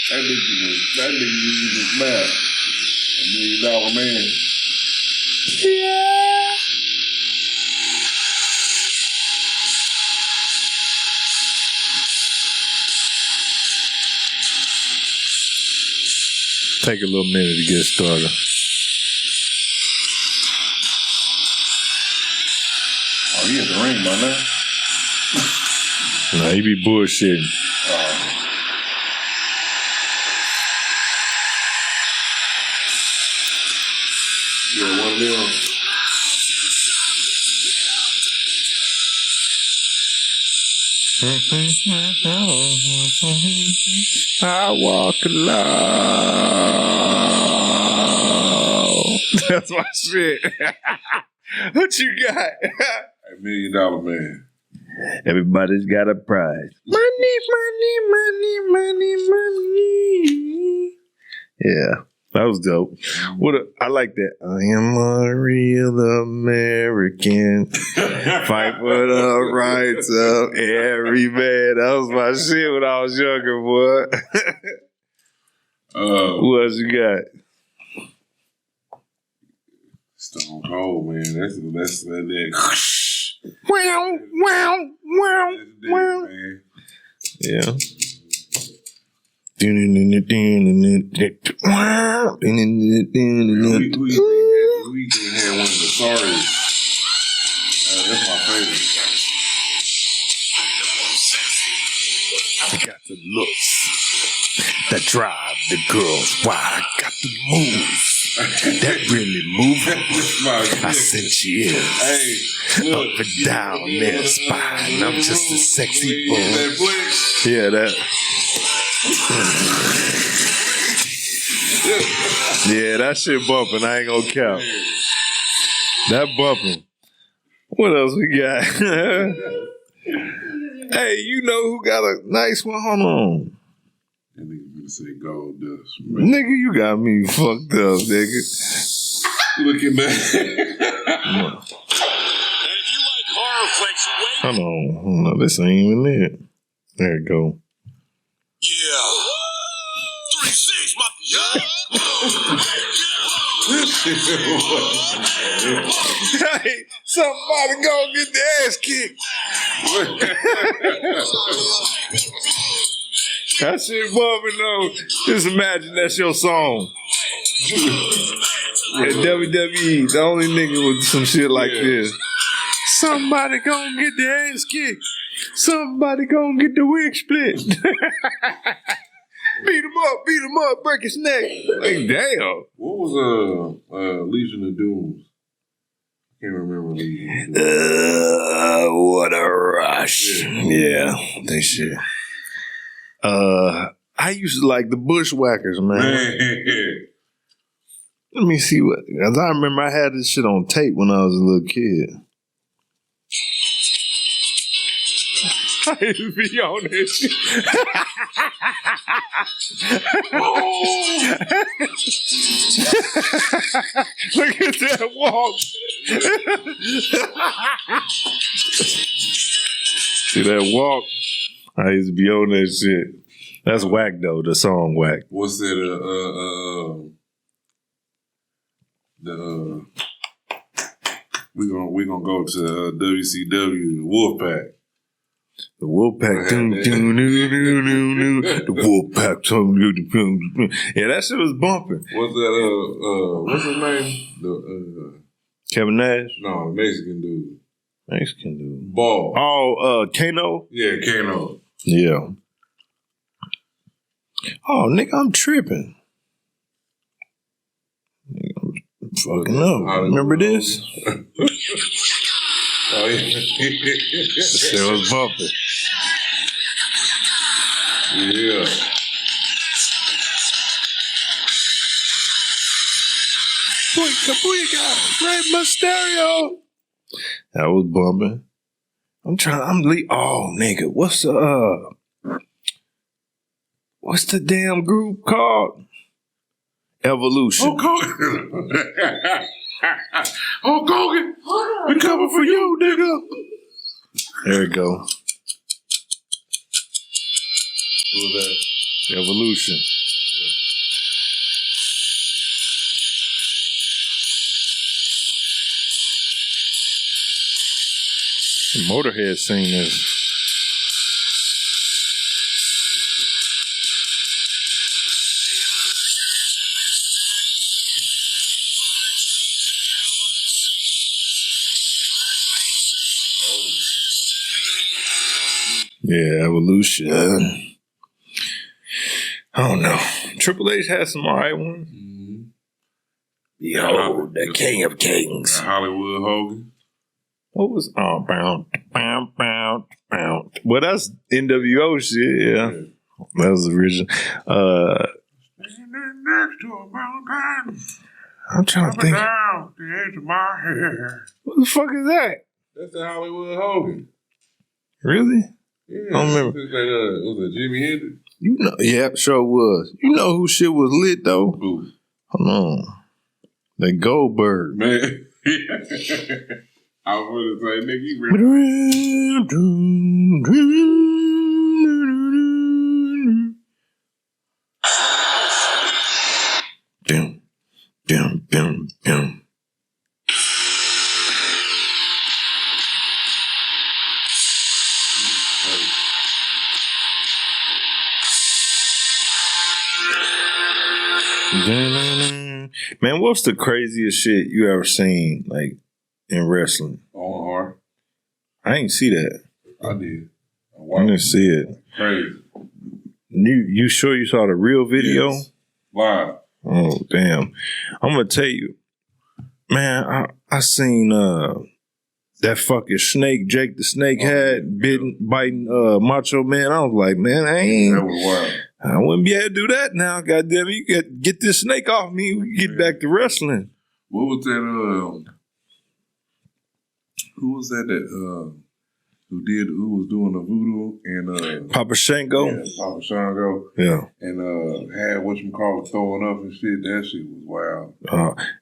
that nigga was mad. $1 million man. Yeah. Take a little minute to get started. Oh, he at the ring by now. Nah, he be bullshitting. Yeah, one of them. I walk alone. That's my shit. What you got? $1 million man. Everybody's got a prize. Money, money, money, money, money. Yeah, that was dope. I like that. I am a real American. Fight for the rights of every man. That was my shit when I was younger, boy. Who else you got? Stone Cold, man. That's that. Wow. Man. Yeah. Who Who you think had one of the sorriest? That's my favorite. I got the looks that drive the girls. Why I got the moves that really move. I said she is Look, up and down their spine. I'm just a sexy boy. Yeah, that. Yeah, that shit bumping. I ain't gonna count. That bumping. What else we got? Hey, you know who got a nice one? Hold on. That nigga gonna say gold dust. Nigga, you got me fucked up, nigga. Look at that. Hold on. No, this ain't even it. There it go. Yeah. 3-6, my Hey, somebody go get the ass kicked. That shit bumping though. Just imagine that's your song. At WWE, the only nigga with some shit like this. Somebody gonna get the ass kicked. Somebody gonna get the wig split. Beat him up, break his neck. Like, damn. What was Legion of Dooms? I can't remember Legion of Dooms. What a rush. Yeah, they shit. I used to like the Bushwhackers, man. Let me see what, cause I remember I had this shit on tape when I was a little kid. I used to be on this shit. Look at that walk. See that walk? I used to be on that shit. That's whack though, the song whack. What's that? We gonna go to WCW Wolfpack. The Wolfpack, the Wolfpack, yeah, that shit was bumping. What's that? What's his name? Kevin Nash? No, Mexican dude. Mexican dude. Ball. Oh, Kano? Yeah, Kano. Yeah. Oh, nigga, I'm tripping. Nigga, I'm fucking up. Remember this? Oh, yeah. Shit was bumping. Yeah. Boyka, Ray Mysterio. That was bumping. Oh, nigga, what's the damn group called? Evolution. Hulk Hogan. We coming for you, nigga. There we go. Who was that? Evolution. Motorhead sing this. Yeah, Evolution. I don't know. Triple H had some alright ones. Mm-hmm. Yo, the King of Kings. Hollywood Hogan. What was bound. Well, that's NWO shit, yeah. That was the original. Next to a mountain. I'm trying to think. Down the edge of my hair. What the fuck is that? That's the Hollywood Hogan. Really? Yeah. I don't remember. Was it Jimi Hendrix? You know, yeah, sure was. You know who shit was lit though? Who? Hold on. That Goldberg. Man. I was going to say, nigga, you Man, what's the craziest shit you ever seen, like, in wrestling? On hard. I ain't see that. I did. I didn't see it. Crazy. You sure you saw the real video? Yes. Live. Oh, damn. I'm going to tell you, man, I seen that fucking snake, Jake the Snake had biting Macho Man. I was like, man, That was wild. I wouldn't be able to do that now. Goddamn, you get this snake off me. We can get back to wrestling. What was that? Who was that? Who was doing the voodoo and Papa Shango? Yeah, Papa Shango. Yeah. And had whatchamacallit throwing up and shit. That shit was wild.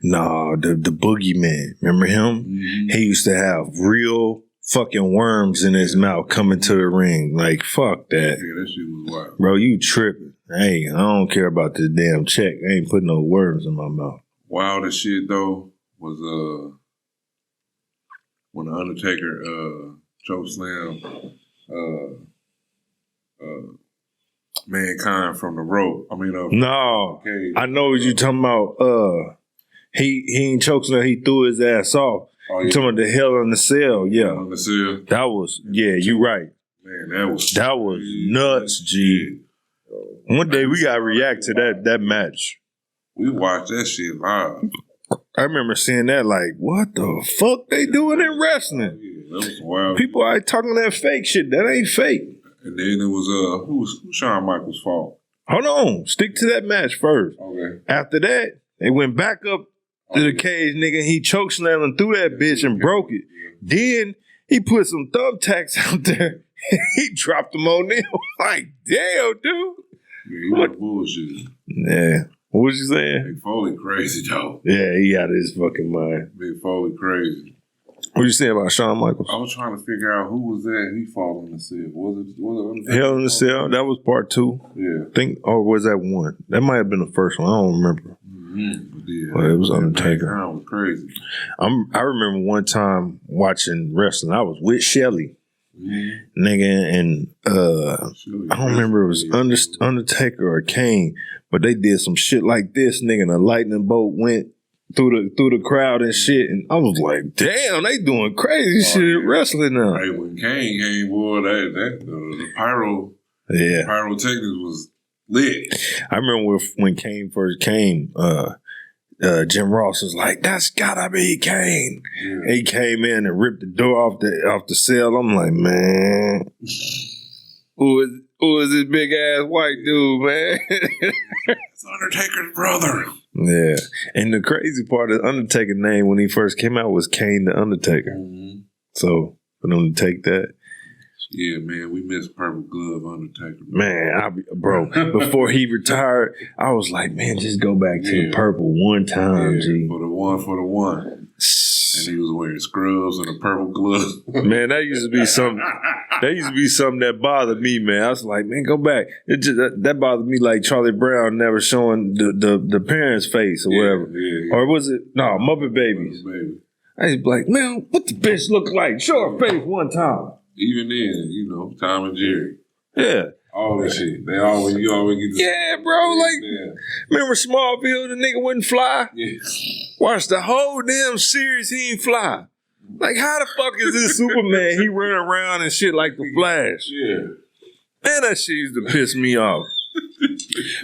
Nah, the boogeyman. Remember him? Mm-hmm. He used to have real fucking worms in his mouth coming to the ring. Like, fuck that. Yeah, that shit was wild. Bro, you tripping. Hey, I don't care about this damn check. I ain't putting no worms in my mouth. Wildest shit, though, was when The Undertaker chokeslammed Mankind from the rope. I mean, no. Okay. I know what you talking about. He ain't chokeslam. He threw his ass off. Oh, yeah. You talking about the Hell in the Cell? Yeah. Hell in the Cell. That was, yeah, you right. Man, that was nuts, G. One day we gotta react to that match. We watched that shit live. I remember seeing that like, what the fuck they doing in wrestling? Yeah, that was wild. People are talking that fake shit. That ain't fake. And then it was who Shawn Michaels' fault? Hold on. Stick to that match first. Okay. After that, they went back up to the cage, nigga. He chokeslammed him through that bitch and broke it. Then he put some thumbtacks out there. He dropped them on them. Like, damn, dude. Yeah, he was bullshit. Yeah. What was you saying? Big Foley crazy, though. Yeah, he out of his fucking mind. Big Foley crazy. What you saying about Shawn Michaels? I was trying to figure out who was that he fought in the cell. Was it Hell in the Cell? That was part 2. Yeah. Or was that 1? That might have been the first one. I don't remember. Mm-hmm. Yeah. Well, it was Undertaker. That was crazy. I remember one time watching wrestling. I was with Shelly. Mm-hmm. Nigga, and I don't remember if it was Undertaker or Kane, but they did some shit like this, nigga, and a lightning bolt went through the crowd and shit, and I was like, damn, they doing crazy shit in wrestling now. Hey, when Kane came, boy, the pyrotechnics was lit. I remember when Kane first came, Jim Ross was like, that's gotta be Kane. Yeah. He came in and ripped the door off the cell. I'm like, man, who is this big ass white dude, man? It's Undertaker's brother. Yeah. And the crazy part of Undertaker name when he first came out was Kane the Undertaker. Mm-hmm. So for them to take that. Yeah, man, we missed Purple Glove Undertaker. Man, bro, before he retired, I was like, man, just go back to the purple one time, G. For the one. And he was wearing scrubs and a purple glove. Man, that used to be something. That used to be something that bothered me, man. I was like, man, go back. It just that bothered me, like Charlie Brown never showing the parents' face or whatever. Yeah. Or was it Muppet Babies? I used to be like, man, what the bitch look like? Show her face one time. Even then, Tom and Jerry. Yeah. All that shit. You always get the yeah, bro. Like, remember Smallville? The nigga wouldn't fly. Yeah. Watch the whole damn series. He ain't fly. Like, how the fuck is this Superman? He running around and shit like the Flash. Yeah. Man, that shit used to piss me off.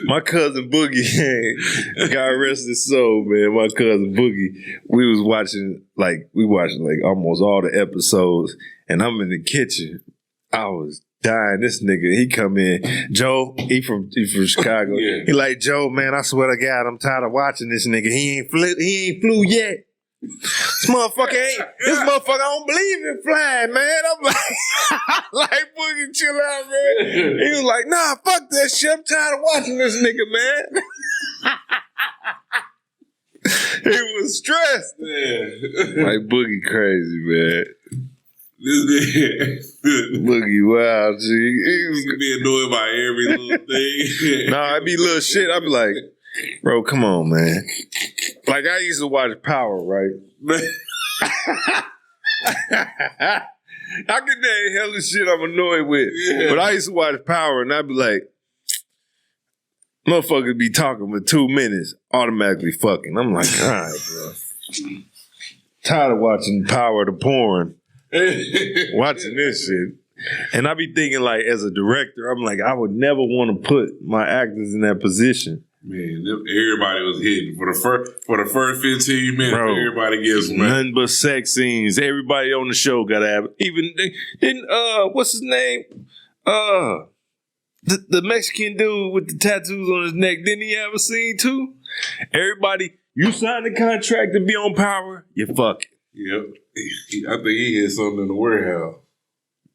My cousin Boogie, God rest his soul, man. My cousin Boogie, we watched almost all the episodes, and I'm in the kitchen. I was dying. This nigga, he come in. Joe, he from Chicago. Yeah. He like, Joe, man, I swear to God, I'm tired of watching this nigga. He ain't flew yet. This motherfucker I don't believe in flying, man. I'm like, Boogie, chill out, man. He was like, nah, fuck that shit. I'm tired of watching this nigga, man. He was stressed. Yeah. Like, Boogie crazy, man. This Boogie wild, G. He was be annoyed by every little thing. Nah, it'd be little shit. I'd be like, bro, come on, man. Like, I used to watch Power, right? I get that hell of shit I'm annoyed with. Yeah. But I used to watch Power, and I'd be like, Motherfuckers be talking for 2 minutes, automatically fucking. I'm like, all right, bro. Tired of watching Power to Porn. Watching this shit. And I be thinking, like, as a director, I'm like, I would never want to put my actors in that position. Man, everybody was hitting for the first 15 minutes. Bro, everybody gets nothing but sex scenes. Everybody on the show got to have it. Even didn't what's his name? The Mexican dude with the tattoos on his neck. Didn't he have a scene too? Everybody, you signed the contract to be on Power. You fuck it. Yep. I think he had something in the warehouse.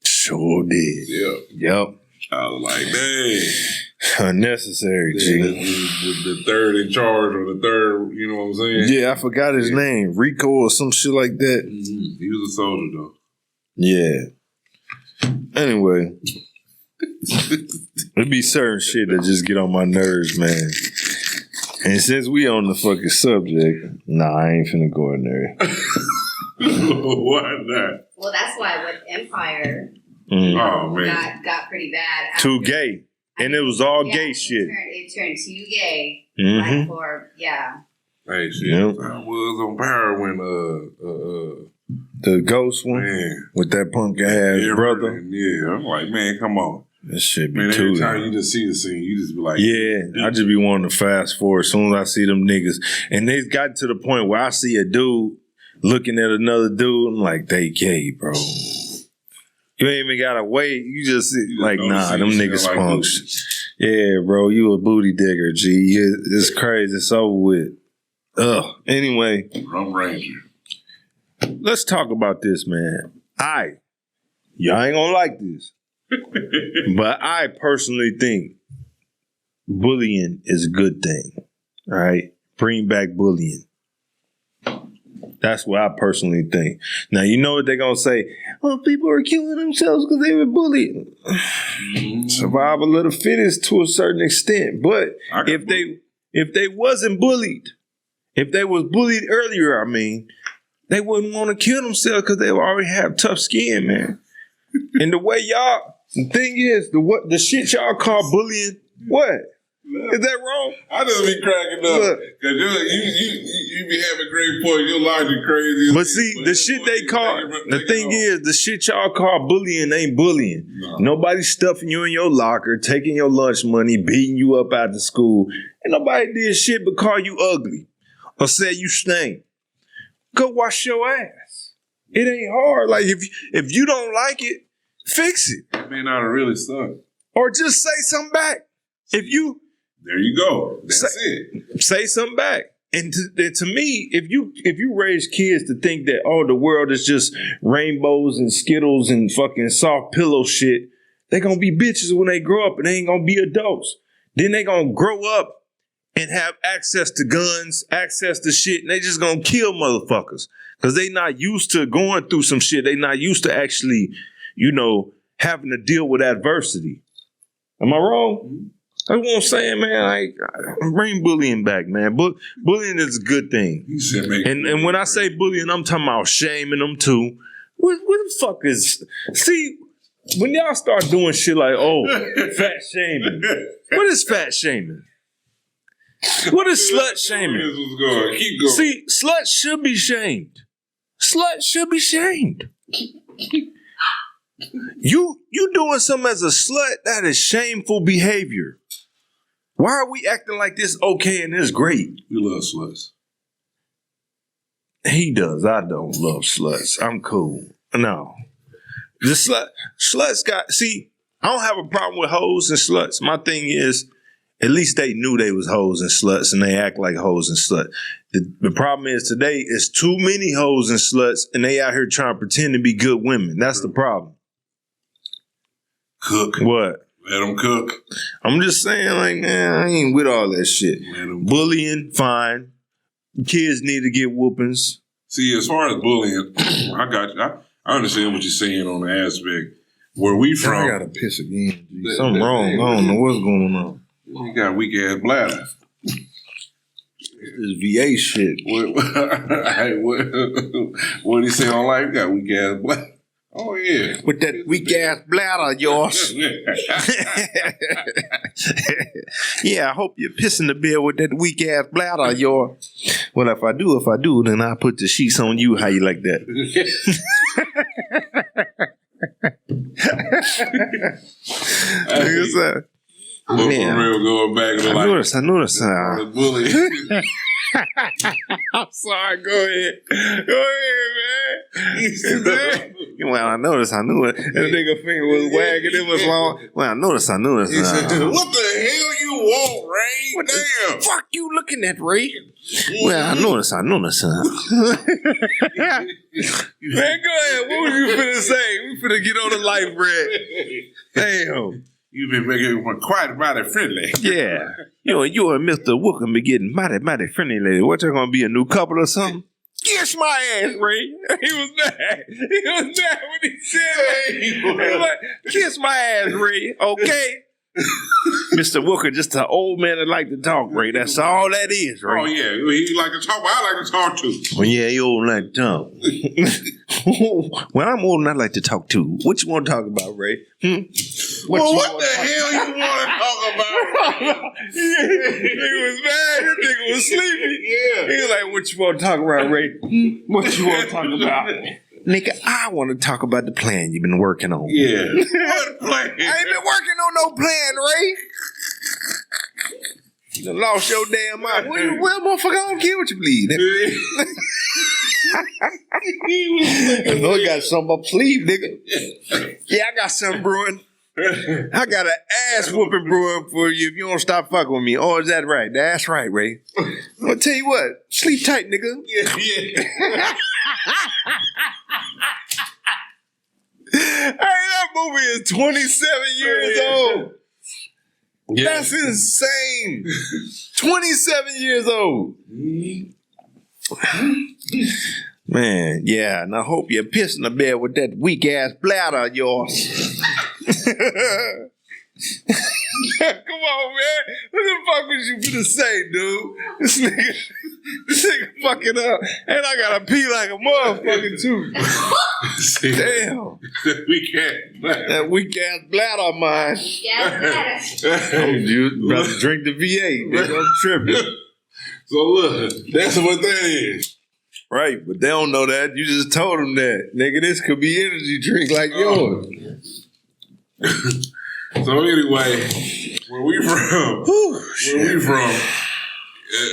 Sure did. Yep. I was like, dang. Unnecessary, G. The third in charge or the third, you know what I'm saying? Yeah, I forgot his name. Rico or some shit like that. Mm-hmm. He was a soldier, though. Yeah. Anyway. There be certain shit that just get on my nerves, man. And since we on the fucking subject, nah, I ain't finna go in there. Why not? Well, that's why with Empire, oh man, got pretty bad. Too gay, and it was all gay shit. It turned too gay. Mm-hmm. Like for Hey, shit. Yep. I was on Power when the ghost one with that punk ass brother. Yeah, I'm like, man, come on. That shit be man, too. Every time you just see the scene, you just be like, yeah, I just be wanting to fast forward as soon as I see them niggas. And they got to the point where I see a dude looking at another dude, I'm like, they gay, bro. You ain't even gotta wait. You just like, nah, them niggas like function. Yeah, bro, you a booty digger, G. It's crazy. It's over with. Ugh. Anyway. Rum Ranger. Let's talk about this, man. Y'all ain't gonna like this. But I personally think bullying is a good thing. All right? Bring back bullying. That's what I personally think. Now, you know what they're going to say? Well, people are killing themselves because they were bullied. Survival of the fittest to a certain extent. But if they wasn't bullied, if they was bullied earlier, they wouldn't want to kill themselves because they already have tough skin, man. And the way the thing is, the shit y'all call bullying, what? Is that wrong? I just be cracking up. Because you be having great points. Your logic crazy. But see, the shit they call, the thing is, the shit y'all call bullying ain't bullying. No. Nobody's stuffing you in your locker, taking your lunch money, beating you up out of school. And nobody did shit but call you ugly or say you stink. Go wash your ass. It ain't hard. Like, if you don't like it, fix it. It may not have really sucked. Or just say something back. There you go. That's it. Say something back. And to me, if you raise kids to think that, oh, the world is just rainbows and Skittles and fucking soft pillow shit, they gonna be bitches when they grow up and they ain't gonna be adults. Then they gonna grow up and have access to guns, access to shit, and they just gonna kill motherfuckers. Because they not used to going through some shit. They not used to actually, having to deal with adversity. Am I wrong? That's what I'm saying, man. Like, bring bullying back, man. Bullying is a good thing. And when I say bullying, I'm talking about shaming them too. What the fuck is... See, when y'all start doing shit like, oh, fat shaming. What is fat shaming? What is slut shaming? Keep going. See, sluts should be shamed. Sluts should be shamed. You doing something as a slut, that is shameful behavior. Why are we acting like this okay and this great? We love sluts. He does. I don't love sluts. I'm cool. No. The sluts got... See, I don't have a problem with hoes and sluts. My thing is, at least they knew they was hoes and sluts and they act like hoes and sluts. The problem is today is too many hoes and sluts and they out here trying to pretend to be good women. That's the problem. Cook. What? Let them cook. I'm just saying, like, man, I ain't with all that shit. Bullying, fine. Kids need to get whoopings. See, as far as bullying, I got you. I understand what you're saying on the aspect. Where we from... I gotta piss again. Something wrong. I don't know what's going on. You got a weak ass bladder. This VA shit. What did he say on life? You got weak ass bladder. Oh, yeah. With that weak ass bladder of yours. Yeah, I hope you're pissing the bed with that weak ass bladder of yours. Well, if I do, then I'll put the sheets on you. How you like that? Nigga said, But for man, real, going back to like I noticed. the bully. I'm sorry. Go ahead, man. Well, I noticed. I knew it. That nigga finger was wagging. It was long. Well, I noticed. He said, "What the hell you want, Ray? What the Damn." fuck you looking at, Ray? Well, I noticed. Man, go ahead. What was you finna say? We finna get on the life, Red. Damn. You've been making quite mighty friendly. Yeah. You and Mr. Wookin be getting mighty friendly lately. What, there gonna be a new couple or something? Kiss my ass, Ray. He was mad. He was mad when he said that. He was like, kiss my ass, Ray. Okay? Mr. Wooker, just an old man that like to talk, Ray. That's all that is, Ray. Oh, yeah. He like to talk, but I like to talk too. Well, yeah, you old and like to talk. Well, I'm old and I like to talk too. What you want to talk about, Ray? What the hell you want to talk about? He was mad. This nigga was sleepy. Yeah. He was like, what you want to talk about, Ray? What you want to talk about? Nigga, I want to talk about the plan you've been working on. Yeah. What plan? I ain't been working on no plan, Ray. You done lost your damn mind. Well, motherfucker, I don't care what you believe. I know you got something up sleeve, nigga. Yeah, I got something brewing. I got an ass whooping brewing for you if you don't stop fucking with me. Oh, is that right? That's right, Ray. I'm gonna tell you what. Sleep tight, nigga. Yeah. Hey, that movie is 27 years old. Yeah. That's insane. 27 years old. Man, yeah, and I hope you're pissing the bed with that weak ass bladder of yours. Come on, man. What the fuck was you gonna say, dude? This nigga fucking up. And I gotta pee like a motherfucker, too. Damn. That weak ass bladder of mine. Yeah, I'm about to drink the V8, nigga. I'm tripping. So look, that's what that is. Right, but they don't know that. You just told them that. Nigga, this could be energy drink like yours. So anyway, where we from,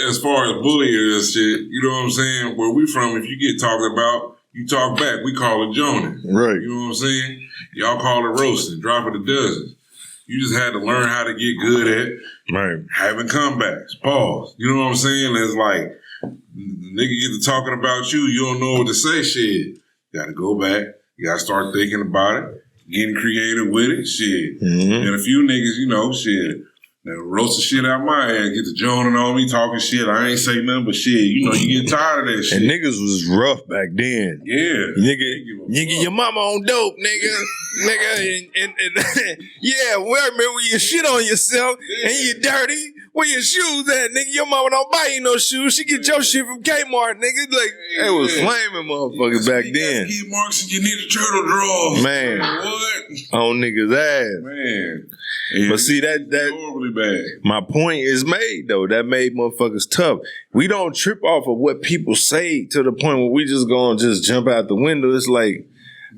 as far as bullying and shit, you know what I'm saying? Where we from, if you get talked about, you talk back. We call it joning. Right. You know what I'm saying? Y'all call it roasting, drop it a dozen. You just had to learn how to get good at having comebacks. Pause. You know what I'm saying? It's like, nigga get to talking about you, you don't know what to say, shit. You gotta go back. You gotta start thinking about it. Getting creative with it, shit. Mm-hmm. And a few niggas, you know, shit, they roast the shit out my ass, get the joning on me, talking shit. I ain't say nothing but shit. You know, you get tired of that shit. And niggas was rough back then. Yeah. Nigga, your mama on dope, nigga. and yeah, well, man, when you shit on yourself and you dirty, where your shoes at, nigga? Your mama don't buy you no shoes. She get your shit from Kmart, nigga. Like, it was flaming motherfuckers back then. Skid marks and you need a turtle draw. Man. What? On niggas' ass. Man. But see, that horribly bad. My point is made, though. That made motherfuckers tough. We don't trip off of what people say to the point where we just gonna just jump out the window. It's like,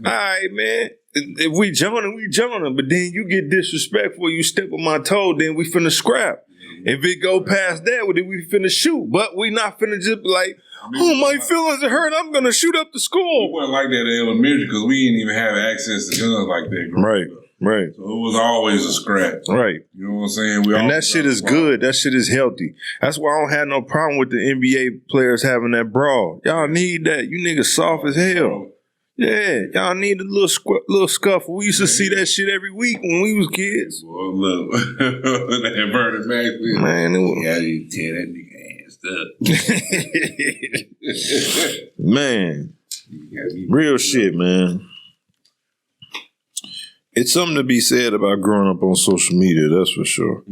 all right, man. If we joining, we joining. But then you get disrespectful, you step on my toe, then we finna scrap. If it go past that, well, then we finna shoot. But we not finna just be like, oh, my feelings are hurt. I'm gonna shoot up the school. We wasn't like that in elementary because we didn't even have access to guns like that. Right. Right. So it was always a scrap. Right. You know what I'm saying? And that shit is good. That shit is healthy. That's why I don't have no problem with the NBA players having that brawl. Y'all need that. You niggas soft as hell. Yeah, y'all need a little scuffle. We used to see that shit every week when we was kids. Well, look, that Vernon Maxwell. Man, yeah, you tear that nigga ass up. Man, real shit, man. It's something to be said about growing up on social media, that's for sure.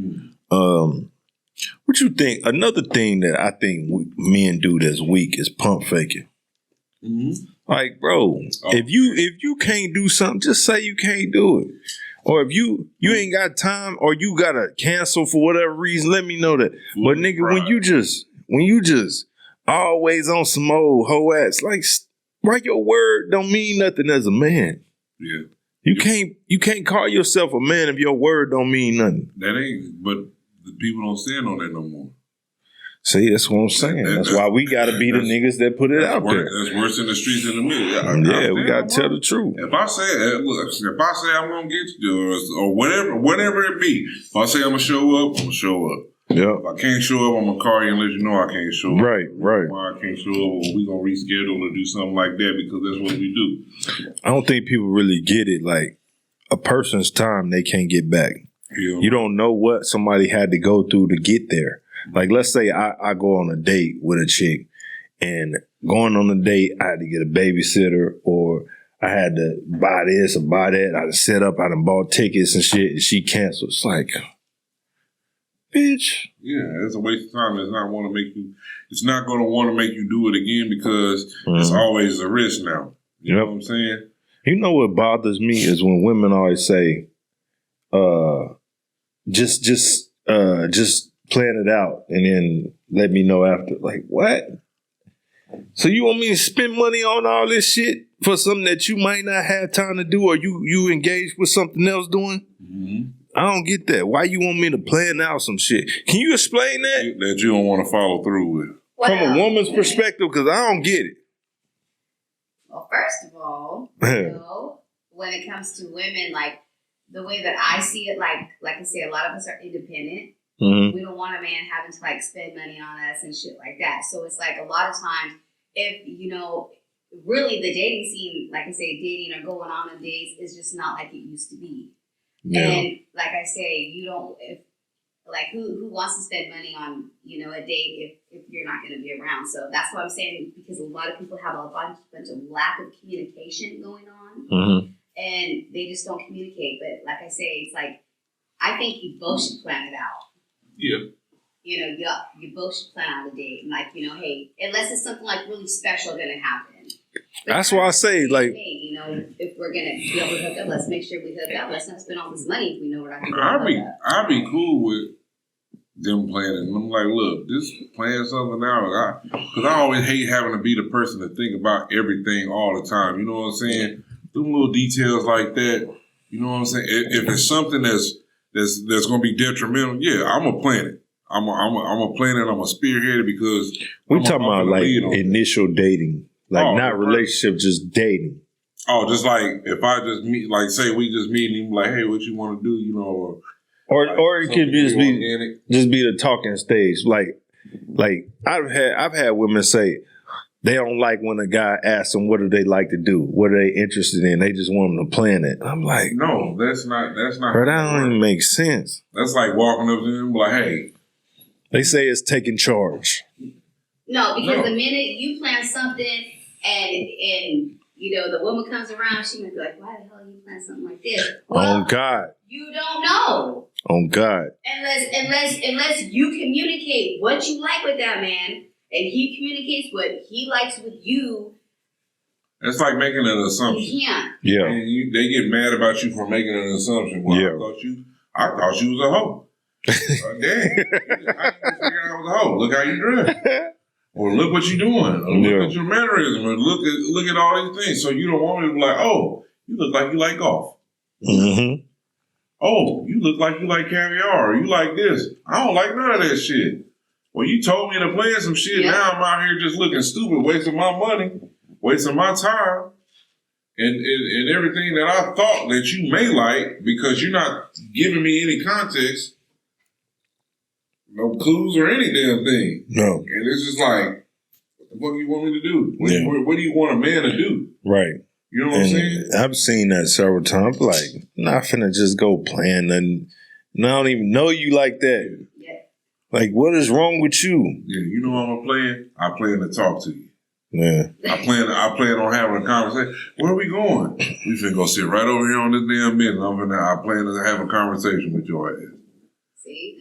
What you think? Another thing that I think men do that's weak is pump faking. Mm-hmm. Like, bro, if you can't do something, just say you can't do it. Or if you ain't got time or you gotta cancel for whatever reason, let me know that. But nigga, when you just always on some old hoe ass, like write your word don't mean nothing as a man. Yeah. You can't call yourself a man if your word don't mean nothing. That ain't, but the people don't stand on that no more. See, that's what I'm saying. That's why we gotta be the niggas that put it out there. That's worse in the streets in the middle. Yeah, we gotta tell the truth. If I say, look, if I say I'm gonna get you or whatever it be, if I say I'm gonna show up, I'm gonna show up. Yeah. If I can't show up, I'm gonna call you and let you know I can't show up. Right. Why I can't show up, or we gonna reschedule or do something like that because that's what we do. I don't think people really get it. Like a person's time, they can't get back. Yeah. You don't know what somebody had to go through to get there. Like, let's say I go on a date with a chick, and going on the date, I had to get a babysitter, or I had to buy this or buy that. I done set up, I done bought tickets and shit, and she canceled. It's like, bitch. Yeah, it's a waste of time. It's not going to want to make you do it again because it's always a risk now. You know what I'm saying? You know what bothers me is when women always say, just plan it out and then let me know after. Like, what? So you want me to spend money on all this shit for something that you might not have time to do, or you engaged with something else doing? Mm-hmm. I don't get that. Why you want me to plan out some shit? Can you explain that? That you don't want to follow through with. From a woman's perspective, because I don't get it. Well, first of all, when it comes to women, like the way that I see it, like I say, a lot of us are independent. Mm-hmm. We don't want a man having to like spend money on us and shit like that. So it's like a lot of times, if really the dating scene, like I say, dating or going on dates is just not like it used to be. Yeah. And like I say, who wants to spend money on a date if you're not going to be around? So that's what I'm saying, because a lot of people have a bunch of lack of communication going on, and they just don't communicate. But like I say, it's like I think you both should plan it out. Yeah. You both should plan out a date, and hey, unless it's something like really special going to happen. But that's why I say, like, hey, if we're gonna be able to hook up, let's make sure we hook up. Let's not spend all this money if we know we're not gonna hook up. I'd be cool with them planning. I'm like, look, just plan something out. Because I always hate having to be the person to think about everything all the time. You know what I'm saying? Them little details like that. You know what I'm saying? If it's something that's gonna be detrimental, yeah, I'm gonna plan it. I'm gonna plan it. I'm gonna spearhead it because we talking about like initial dating. Like not relationship, just dating. Oh, just like if I just meet, like say we just meet and you like, hey, what you want to do, or it could just be the talking stage. Like I've had women say they don't like when a guy asks them what do they like to do, what are they interested in. They just want them to plan it. I'm like, no, that's not. Bro, that don't even make sense. That's like walking up to them like, hey. They say it's taking charge. No, because the minute you plan something and the woman comes around, she might be like, why the hell you plan something like this? Well, oh God. You don't know. Oh God. Unless you communicate what you like with that man and he communicates what he likes with you. It's like making an assumption. Yeah. And they get mad about you for making an assumption. Well, I thought you was a hoe. Dang. How you figuring I was a hoe? Look how you dress. Or look what you're doing. Or look at your mannerism. Or look at all these things. So you don't want me to be like, oh, you look like you like golf. Mm-hmm. Oh, you look like you like caviar. Or you like this. I don't like none of that shit. Well, you told me to plan some shit. Yeah. Now I'm out here just looking stupid, wasting my money, wasting my time, and everything that I thought that you may like because you're not giving me any context. No clues or any damn thing. No. And it's just like, what the fuck you want me to do? What do you want a man to do? Right. You know what I'm saying? I've seen that several times. Like, I'm not finna just go plan nothing. And I don't even know you like that. Yeah. Like, what is wrong with you? Yeah, you know what I'm playing? I plan to talk to you. Yeah. I plan on having a conversation. Where are we going? We finna go sit right over here on this damn bench. I plan to have a conversation with your ass. See?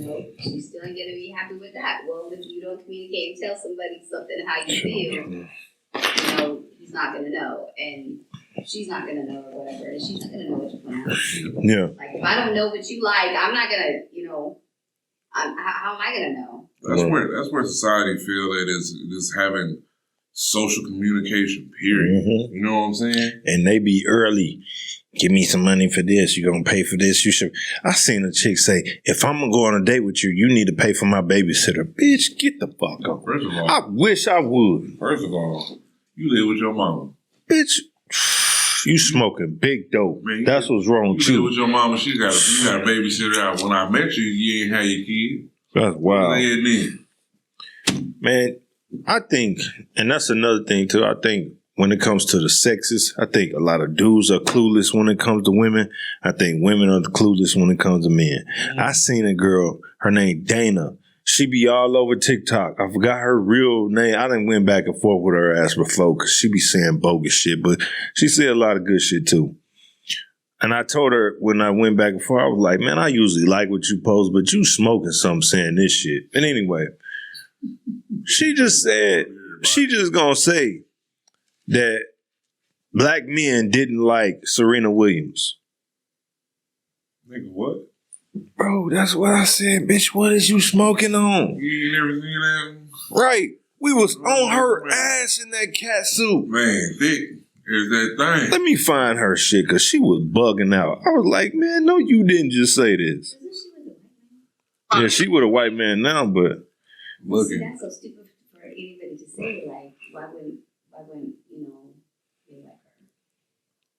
You still ain't gonna be happy with that. Well, if you don't communicate and tell somebody something how you feel, he's not gonna know. And she's not gonna know or whatever. And she's not gonna know what you want out. Yeah. Like if I don't know what you like, I'm not gonna, how am I gonna know? That's where society feel that is having social communication. Period. Mm-hmm. You know what I'm saying? And they be early. Give me some money for this. You're going to pay for this. You should. I seen a chick say, if I'm going to go on a date with you, you need to pay for my babysitter. Bitch, get the fuck up. First of all, I wish I would. First of all, you live with your mama. Bitch, you smoking big dope. Man, that's what's wrong with you. You live with your mama. You got a babysitter out. When I met you, you ain't had your kid. That's wild. Man, I think, and that's another thing too, I think when it comes to the sexes, I think a lot of dudes are clueless when it comes to women. I think women are clueless when it comes to men. Mm-hmm. I seen a girl, her name Dana. She be all over TikTok. I forgot her real name. I done went back and forth with her ass before because she be saying bogus shit, but she said a lot of good shit too. And I told her when I went back and forth, I was like, man, I usually like what you post, but you smoking something saying this shit. And anyway, she just said, she just gonna say that black men didn't like Serena Williams. Nigga, what? Bro, that's what I said. Bitch, what is you smoking on? You ain't never seen that? Right. We was on her ass in that cat suit. Man, thick is that thing. Let me find her shit, because she was bugging out. I was like, man, no, you didn't just say this. Yeah, she with a white man now, but... See, that's so stupid for anybody to say. Like, why wouldn't they like her?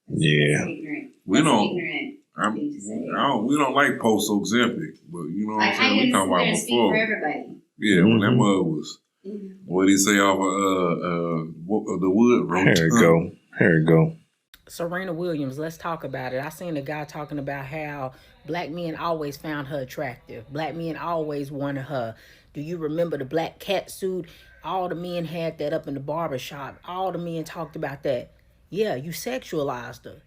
Yeah. Ignorant. We don't. Ignorant thing to say. We don't like post Ozempic, but you know what I'm saying. We talking about before. For everybody. Yeah, when that mug was. What did he say off of the wood road? Here we go. Serena Williams, let's talk about it. I seen a guy talking about how black men always found her attractive. Black men always wanted her. Do you remember the black cat suit? All the men had that up in the barbershop. All the men talked about that. Yeah, you sexualized her.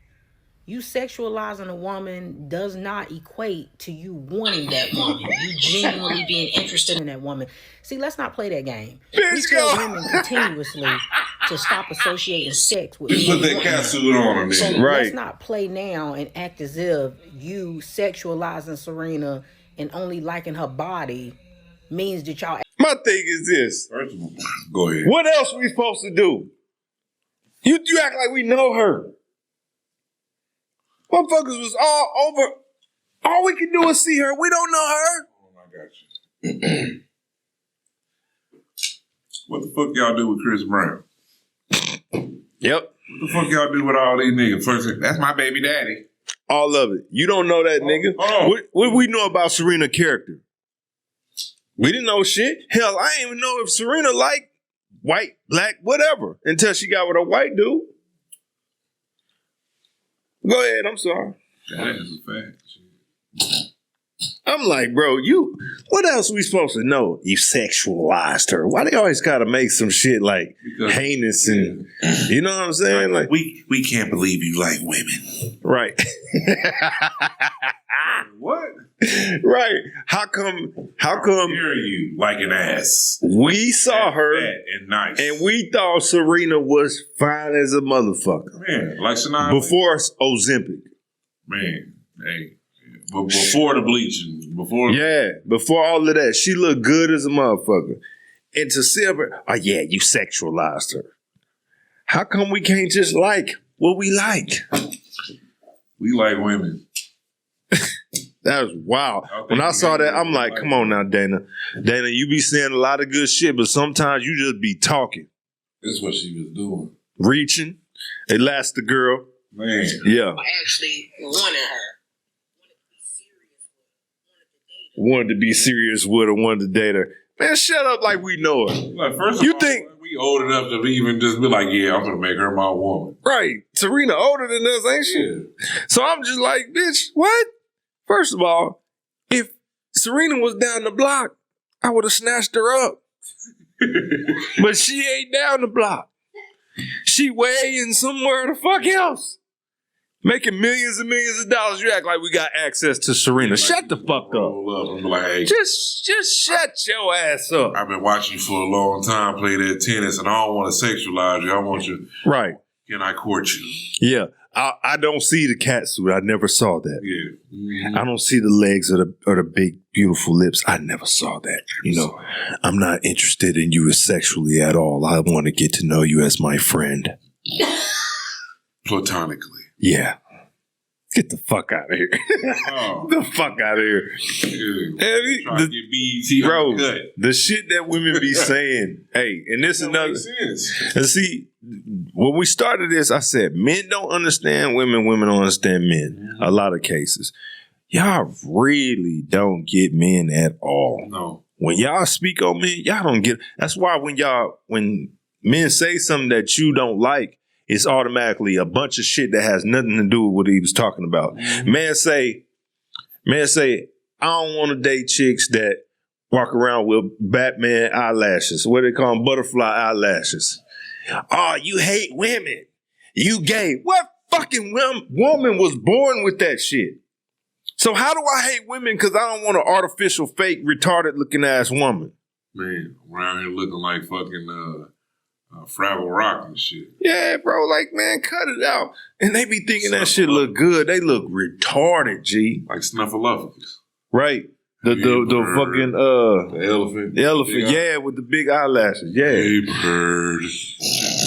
You sexualizing a woman does not equate to you wanting that woman. You genuinely being interested in that woman. See, let's not play that game. We tell women continuously to stop associating sex with you put that cat suit on her. So right. Let's not play now and act as if you sexualizing Serena and only liking her body means that y'all... My thing is this. First of all, go ahead. What else we supposed to do? You act like we know her. Motherfuckers was all over. All we can do is see her. We don't know her. Oh, I got you. What the fuck y'all do with Chris Brown? Yep. What the fuck y'all do with all these niggas? First, that's my baby daddy. All of it. You don't know that nigga. What do we know about Serena's character? We didn't know shit. Hell, I didn't even know if Serena liked white, black, whatever, until she got with a white dude. Go ahead, I'm sorry. That is a fact. I'm like, bro, what else we supposed to know? You sexualized her. Why they always gotta make some shit like heinous and you know what I'm saying? Like we can't believe you like women. Right. What? Right. How come hear you like an ass? We saw her and nice. And we thought Serena was fine as a motherfucker. Man, like Shania before Ozempic. Man, hey. But before the bleaching, before all of that, she looked good as a motherfucker. And to see her, oh yeah, you sexualized her. How come we can't just like what we like? We like women. That was wild. When I saw that, I'm like, come on now, Dana. Dana, you be saying a lot of good shit, but sometimes you just be talking. That's what she was doing. Reaching. It lasts the girl. Man. Yeah. Actually wanted her. Wanted to be serious with her, wanted to date her. Man, shut up like we know her. Like, first of all, think we old enough to even just be like, yeah, I'm gonna make her my woman. Right. Serena older than us, ain't she? Yeah. So I'm just like, bitch, what? First of all, if Serena was down the block, I would have snatched her up. But she ain't down the block. She way in somewhere the fuck else. Making millions and millions of dollars. You act like we got access to Serena. Like, shut the fuck up. Like, hey, just shut your ass up. I've been watching you for a long time play that tennis, and I don't want to sexualize you. I want you. Right. Can I court you? Yeah. I don't see the cat suit. I never saw that. Yeah. Mm-hmm. I don't see the legs or the big, beautiful lips. I never saw that. You know, I'm not interested in you sexually at all. I want to get to know you as my friend. Platonically. Yeah. Get the fuck out of here. Oh. The fuck out of here. Yeah. Try to get BET bro, on the cut. the shit that women be saying. Hey, and this is another. And see, when we started this, I said, men don't understand women, women don't understand men. A lot of cases. Y'all really don't get men at all. No. When y'all speak on men, y'all don't get. That's why when men say something that you don't like, it's automatically a bunch of shit that has nothing to do with what he was talking about. Mm-hmm. Man say, I don't want to date chicks that walk around with Batman eyelashes. What they call them? Butterfly eyelashes. Oh, you hate women. You gay. What fucking woman was born with that shit? So how do I hate women because I don't want an artificial, fake, retarded looking ass woman? Man, around here looking like fucking Fraggle Rock and shit. Yeah, bro, like, man, cut it out. And they be thinking that shit look good. They look retarded, G. Like Snuffleupagus. Right. The fucking the elephant. The elephant, yeah, with the big eyelashes. Yeah. Hey, bird.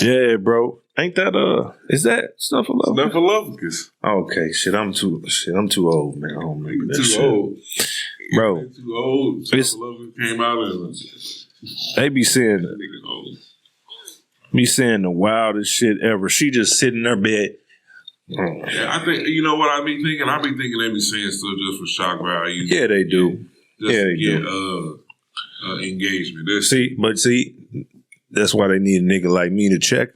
Yeah, bro. Ain't that is that Snuffleupagus? Snuffleupagus. Okay, I'm too old, man. I don't remember that shit. Old. Bro. Too old. Snuffleupagus came out and they be saying that nigga old. Me saying the wildest shit ever. She just sitting in her bed. Yeah, I think, you know what I be thinking? I be thinking they be saying stuff just for shock value. Yeah, they do. Just to get engagement. See, that's why they need a nigga like me to check.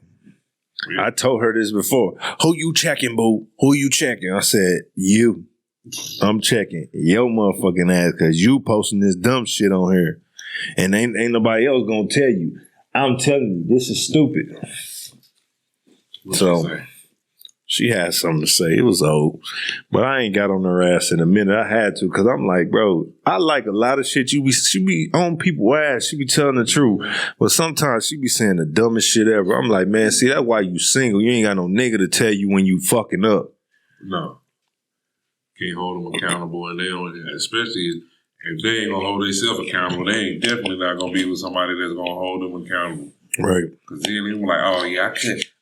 Yeah. I told her this before. Who you checking, boo? Who you checking? I said, you. I'm checking your motherfucking ass because you posting this dumb shit on here. And ain't nobody else gonna tell you. I'm telling you, this is stupid. So she had something to say. It was old. But I ain't got on her ass in a minute. I had to because I'm like, bro, I like a lot of shit. She be on people's ass. She be telling the truth. But sometimes she be saying the dumbest shit ever. I'm like, man, see, that's why you single. You ain't got no nigga to tell you when you fucking up. No. Can't hold them accountable. And they don't, especially if they ain't gonna hold themselves accountable, they ain't definitely not gonna be with somebody that's gonna hold them accountable. Right. Because then they were like, oh yeah,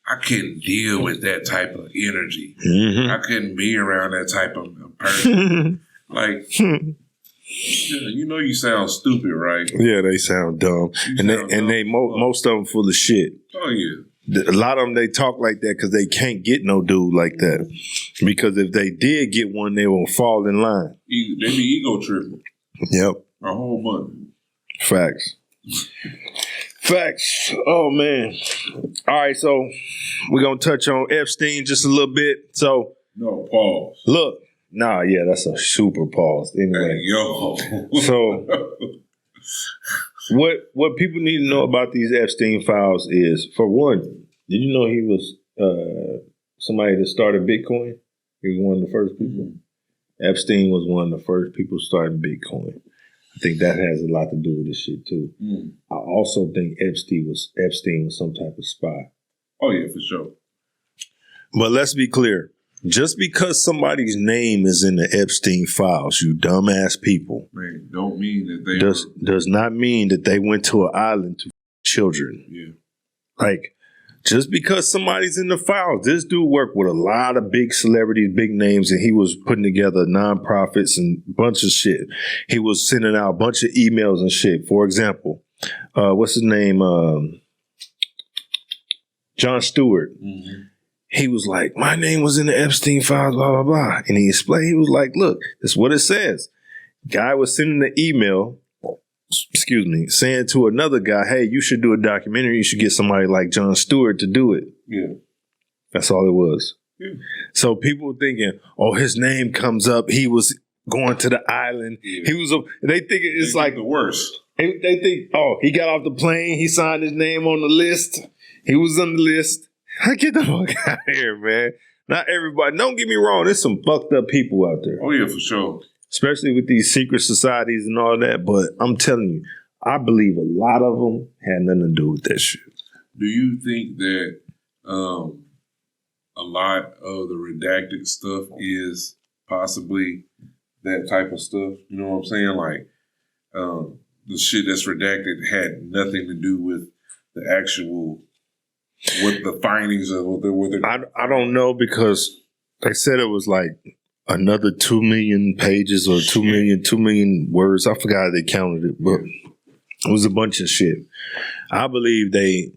I couldn't deal with that type of energy. Mm-hmm. I couldn't be around that type of person. Like, you know, you sound stupid, right? Yeah, they sound dumb, most of them full of shit. Oh yeah. A lot of them, they talk like that because they can't get no dude like that. Because if they did get one, they will fall in line. They be ego tripping. Yep. A whole bunch. Facts. Facts. Oh, man. All right, so we're going to touch on Epstein just a little bit. So. No, pause. Look. Nah, yeah, that's a super pause. Anyway. Hey, yo. So. What people need to know about these Epstein files is, for one, did you know he was somebody that started Bitcoin? He was one of the first people. Mm-hmm. Epstein was one of the first people starting Bitcoin. I think that has a lot to do with this shit too. Mm. I also think Epstein was some type of spy. Oh yeah, for sure. But let's be clear. Just because somebody's name is in the Epstein files, you dumbass people, man, don't mean that they does not mean that they went to an island to children. Yeah. Like, just because somebody's in the files, this dude worked with a lot of big celebrities, big names, and he was putting together nonprofits and a bunch of shit. He was sending out a bunch of emails and shit. For example, what's his name? Jon Stewart. Mm-hmm. He was like, my name was in the Epstein files, blah, blah, blah. And he explained, he was like, look, this is what it says. Guy was sending an email, saying to another guy, hey, you should do a documentary. You should get somebody like Jon Stewart to do it. Yeah. That's all it was. Yeah. So people were thinking, oh, his name comes up. He was going to the island. Yeah. They think it's like the worst. They think, oh, he got off the plane. He signed his name on the list. He was on the list. Get the fuck out of here, man. Not everybody. Don't get me wrong. There's some fucked up people out there. Oh, yeah, for sure. Especially with these secret societies and all that. But I'm telling you, I believe a lot of them had nothing to do with that shit. Do you think that a lot of the redacted stuff is possibly that type of stuff. You know what I'm saying? Like, the shit that's redacted had nothing to do with the actual, what the findings of what they're I don't know, because they said it was like another 2 million pages or 2 million words. I forgot how they counted it, but it was a bunch of shit. I believe they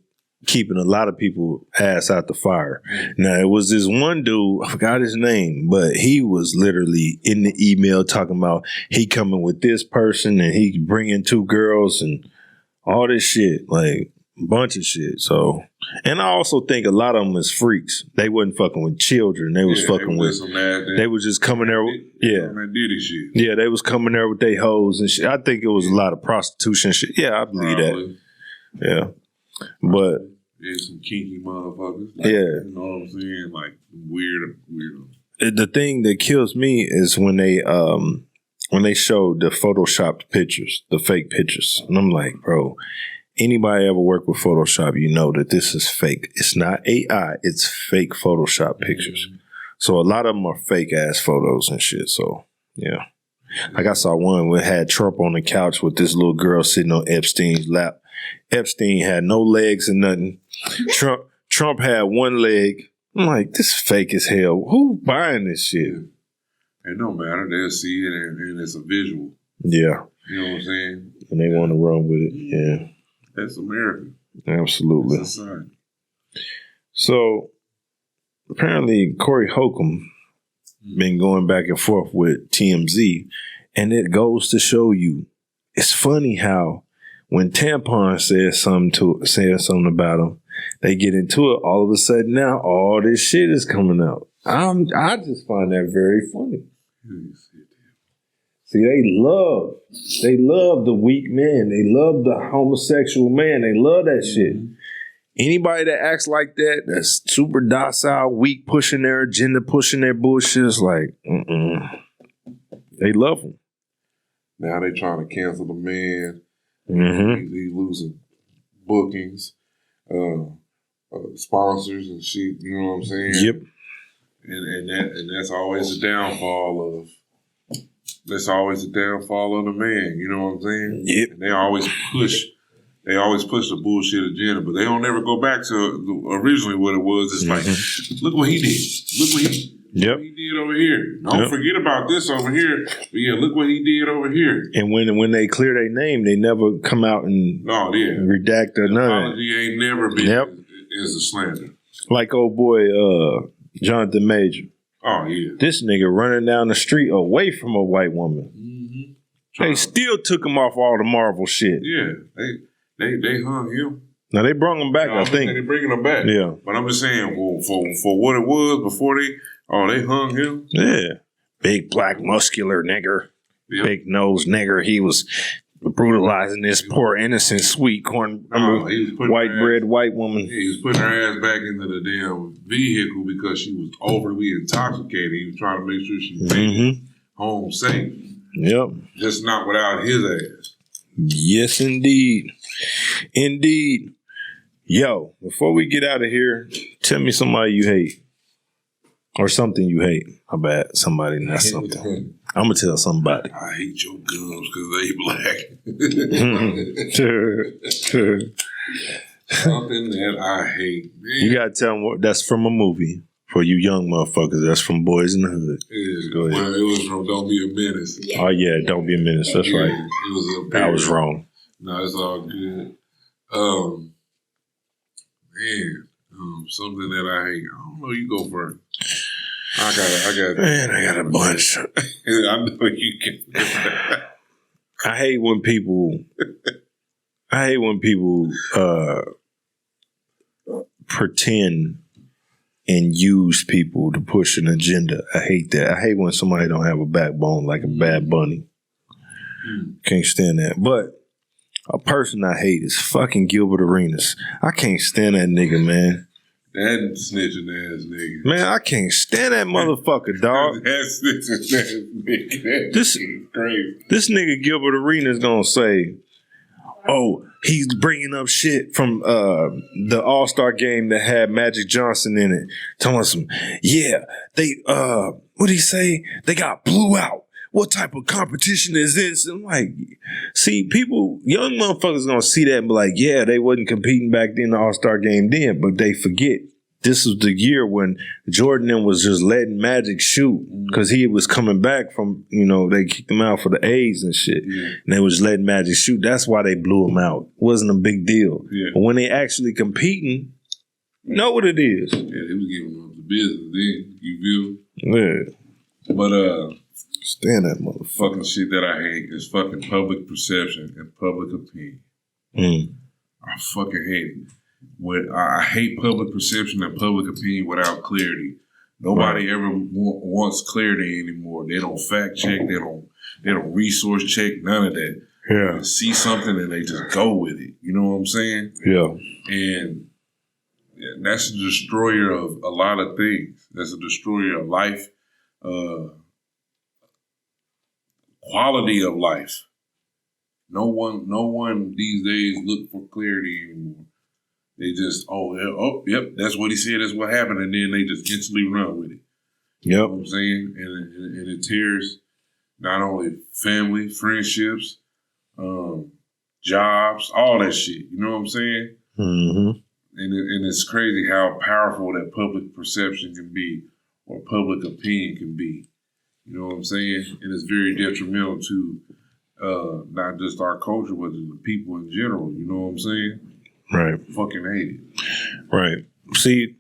keeping a lot of people ass out the fire. Now, it was this one dude, I forgot his name, but he was literally in the email talking about he coming with this person and he bringing 2 girls and all this shit, like a bunch of shit. So, and I also think a lot of them is freaks. They wasn't fucking with children. They was fucking with, they was just coming there. That Diddy shit. Yeah, they was coming there with their hoes and shit. I think it was a lot of prostitution shit. Yeah, I believe that. Yeah. But there's some kinky motherfuckers. Like, you know what I'm saying? Like weird. The thing that kills me is when they showed the photoshopped pictures, the fake pictures. And I'm like, bro, anybody ever work with Photoshop, you know that this is fake. It's not AI, it's fake Photoshop pictures. So a lot of them are fake ass photos and shit. So yeah. Like I saw one where it had Trump on the couch with this little girl sitting on Epstein's lap. Epstein had no legs and nothing. Trump had one leg. I'm like, this is fake as hell. Who buying this shit? It don't matter. They'll see it and it's a visual. Yeah. You know what I'm saying? And they want to run with it. Yeah. That's America. Absolutely. That's society. So apparently Corey Holcomb been going back and forth with TMZ, and it goes to show you, it's funny how when Tampon says something about him, they get into it. All of a sudden now, all this shit is coming out. I just find that very funny. See, they love the weak man. They love the homosexual man. They love that shit. Anybody that acts like that, that's super docile, weak, pushing their agenda, pushing their bullshit, is like, they love him. Now they trying to cancel the man. He's losing bookings, sponsors and shit. You know what I'm saying? Yep. And that's always the downfall of. That's always the downfall of the man. You know what I'm saying? Yep. And they always push the bullshit agenda, but they don't ever go back to originally what it was. It's like, look what he did. Look what he did over here. Don't forget about this over here. But yeah, look what he did over here. And when they clear their name, they never come out and redact or nothing. Apology ain't never been as a slander. Like old boy Jonathan Major. Oh yeah. This nigga running down the street away from a white woman. They still took him off all the Marvel shit. Yeah. They hung him. Now they brought him back, I think. They're bringing him back. Yeah. But I'm just saying, well, for what it was before they hung him. Yeah. Big black muscular nigger. Yep. Big nose nigger. He was brutalizing this poor innocent sweet corn white bread white woman. Yeah, he was putting her ass back into the damn vehicle because she was overly intoxicated. He was trying to make sure she made it home safe. Yep. Just not without his ass. Yes, indeed. Indeed. Yo, before we get out of here, tell me somebody you hate. Or something you hate. How bad? Somebody, not something. I'm going to tell somebody. I hate your gums because they black. Something that I hate. Man. You got to tell them that's from a movie. For you young motherfuckers, that's from Boys in the Hood. Yeah, go ahead. Well, it was from Don't Be a Menace. Yeah. Oh, yeah, Don't Be a Menace. That's right. It was I was wrong. No, it's all good. Something that I hate. I don't know. You go first. I got a bunch. I know you can. I hate when people pretend and use people to push an agenda. I hate that. I hate when somebody don't have a backbone like a Bad Bunny. Can't stand that. But a person I hate is fucking Gilbert Arenas. I can't stand that nigga, man. That snitching ass nigga. Man, I can't stand that motherfucker, dog. That snitching ass nigga. That this is crazy. This nigga Gilbert Arenas gonna say, oh, he's bringing up shit from the All-Star game that had Magic Johnson in it. Telling us, yeah, they, what did he say? They got blew out. What type of competition is this? And I'm like, see, people, young motherfuckers gonna see that and be like, yeah, they wasn't competing back then in the All-Star game then, but they forget. This was the year when Jordan then was just letting Magic shoot because he was coming back from, they kicked him out for the AIDS and shit. Yeah. And they was letting Magic shoot. That's why they blew him out. It wasn't a big deal. Yeah. But when they actually competing, you know what it is. Yeah, they was giving them the business then. You feel? Yeah. But, stand that motherfucker. Fucking shit that I hate is fucking public perception and public opinion. I fucking hate it. I hate public perception and public opinion without clarity. Nobody ever wants clarity anymore. They don't fact check. They don't resource check. None of that. Yeah. They see something and they just go with it. You know what I'm saying? Yeah. And that's a destroyer of a lot of things. That's a destroyer of life, quality of life. No one these days look for clarity anymore. They just, yep, that's what he said, that's what happened, and then they just instantly run with it. Yep. You know what I'm saying? And it tears not only family, friendships, jobs, all that shit. You know what I'm saying? Mm-hmm. And it's crazy how powerful that public perception can be or public opinion can be. You know what I'm saying? And it's very detrimental to not just our culture, but to the people in general. You know what I'm saying? Right. Fucking hate it. Right. See,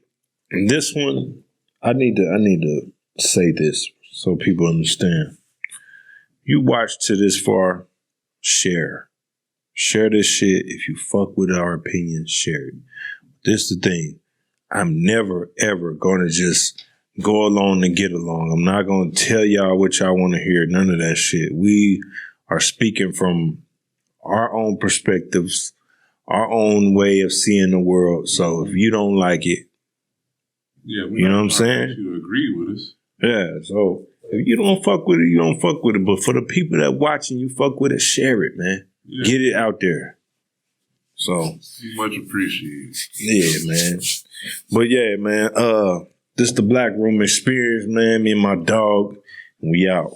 in this one, I need to say this so people understand. You watch to this far, share. Share this shit. If you fuck with our opinion, share it. This is the thing. I'm never, ever going to just go along and get along. I'm not going to tell y'all what y'all want to hear. None of that shit. We are speaking from our own perspectives, our own way of seeing the world. So if you don't like it, you know what I'm saying? You agree with us. Yeah. So if you don't fuck with it, you don't fuck with it. But for the people that watching you fuck with it, share it, man. Yeah. Get it out there. So much appreciated. Yeah, man. But yeah, man. This the Black Room Experience, man. Me and my dog. We out.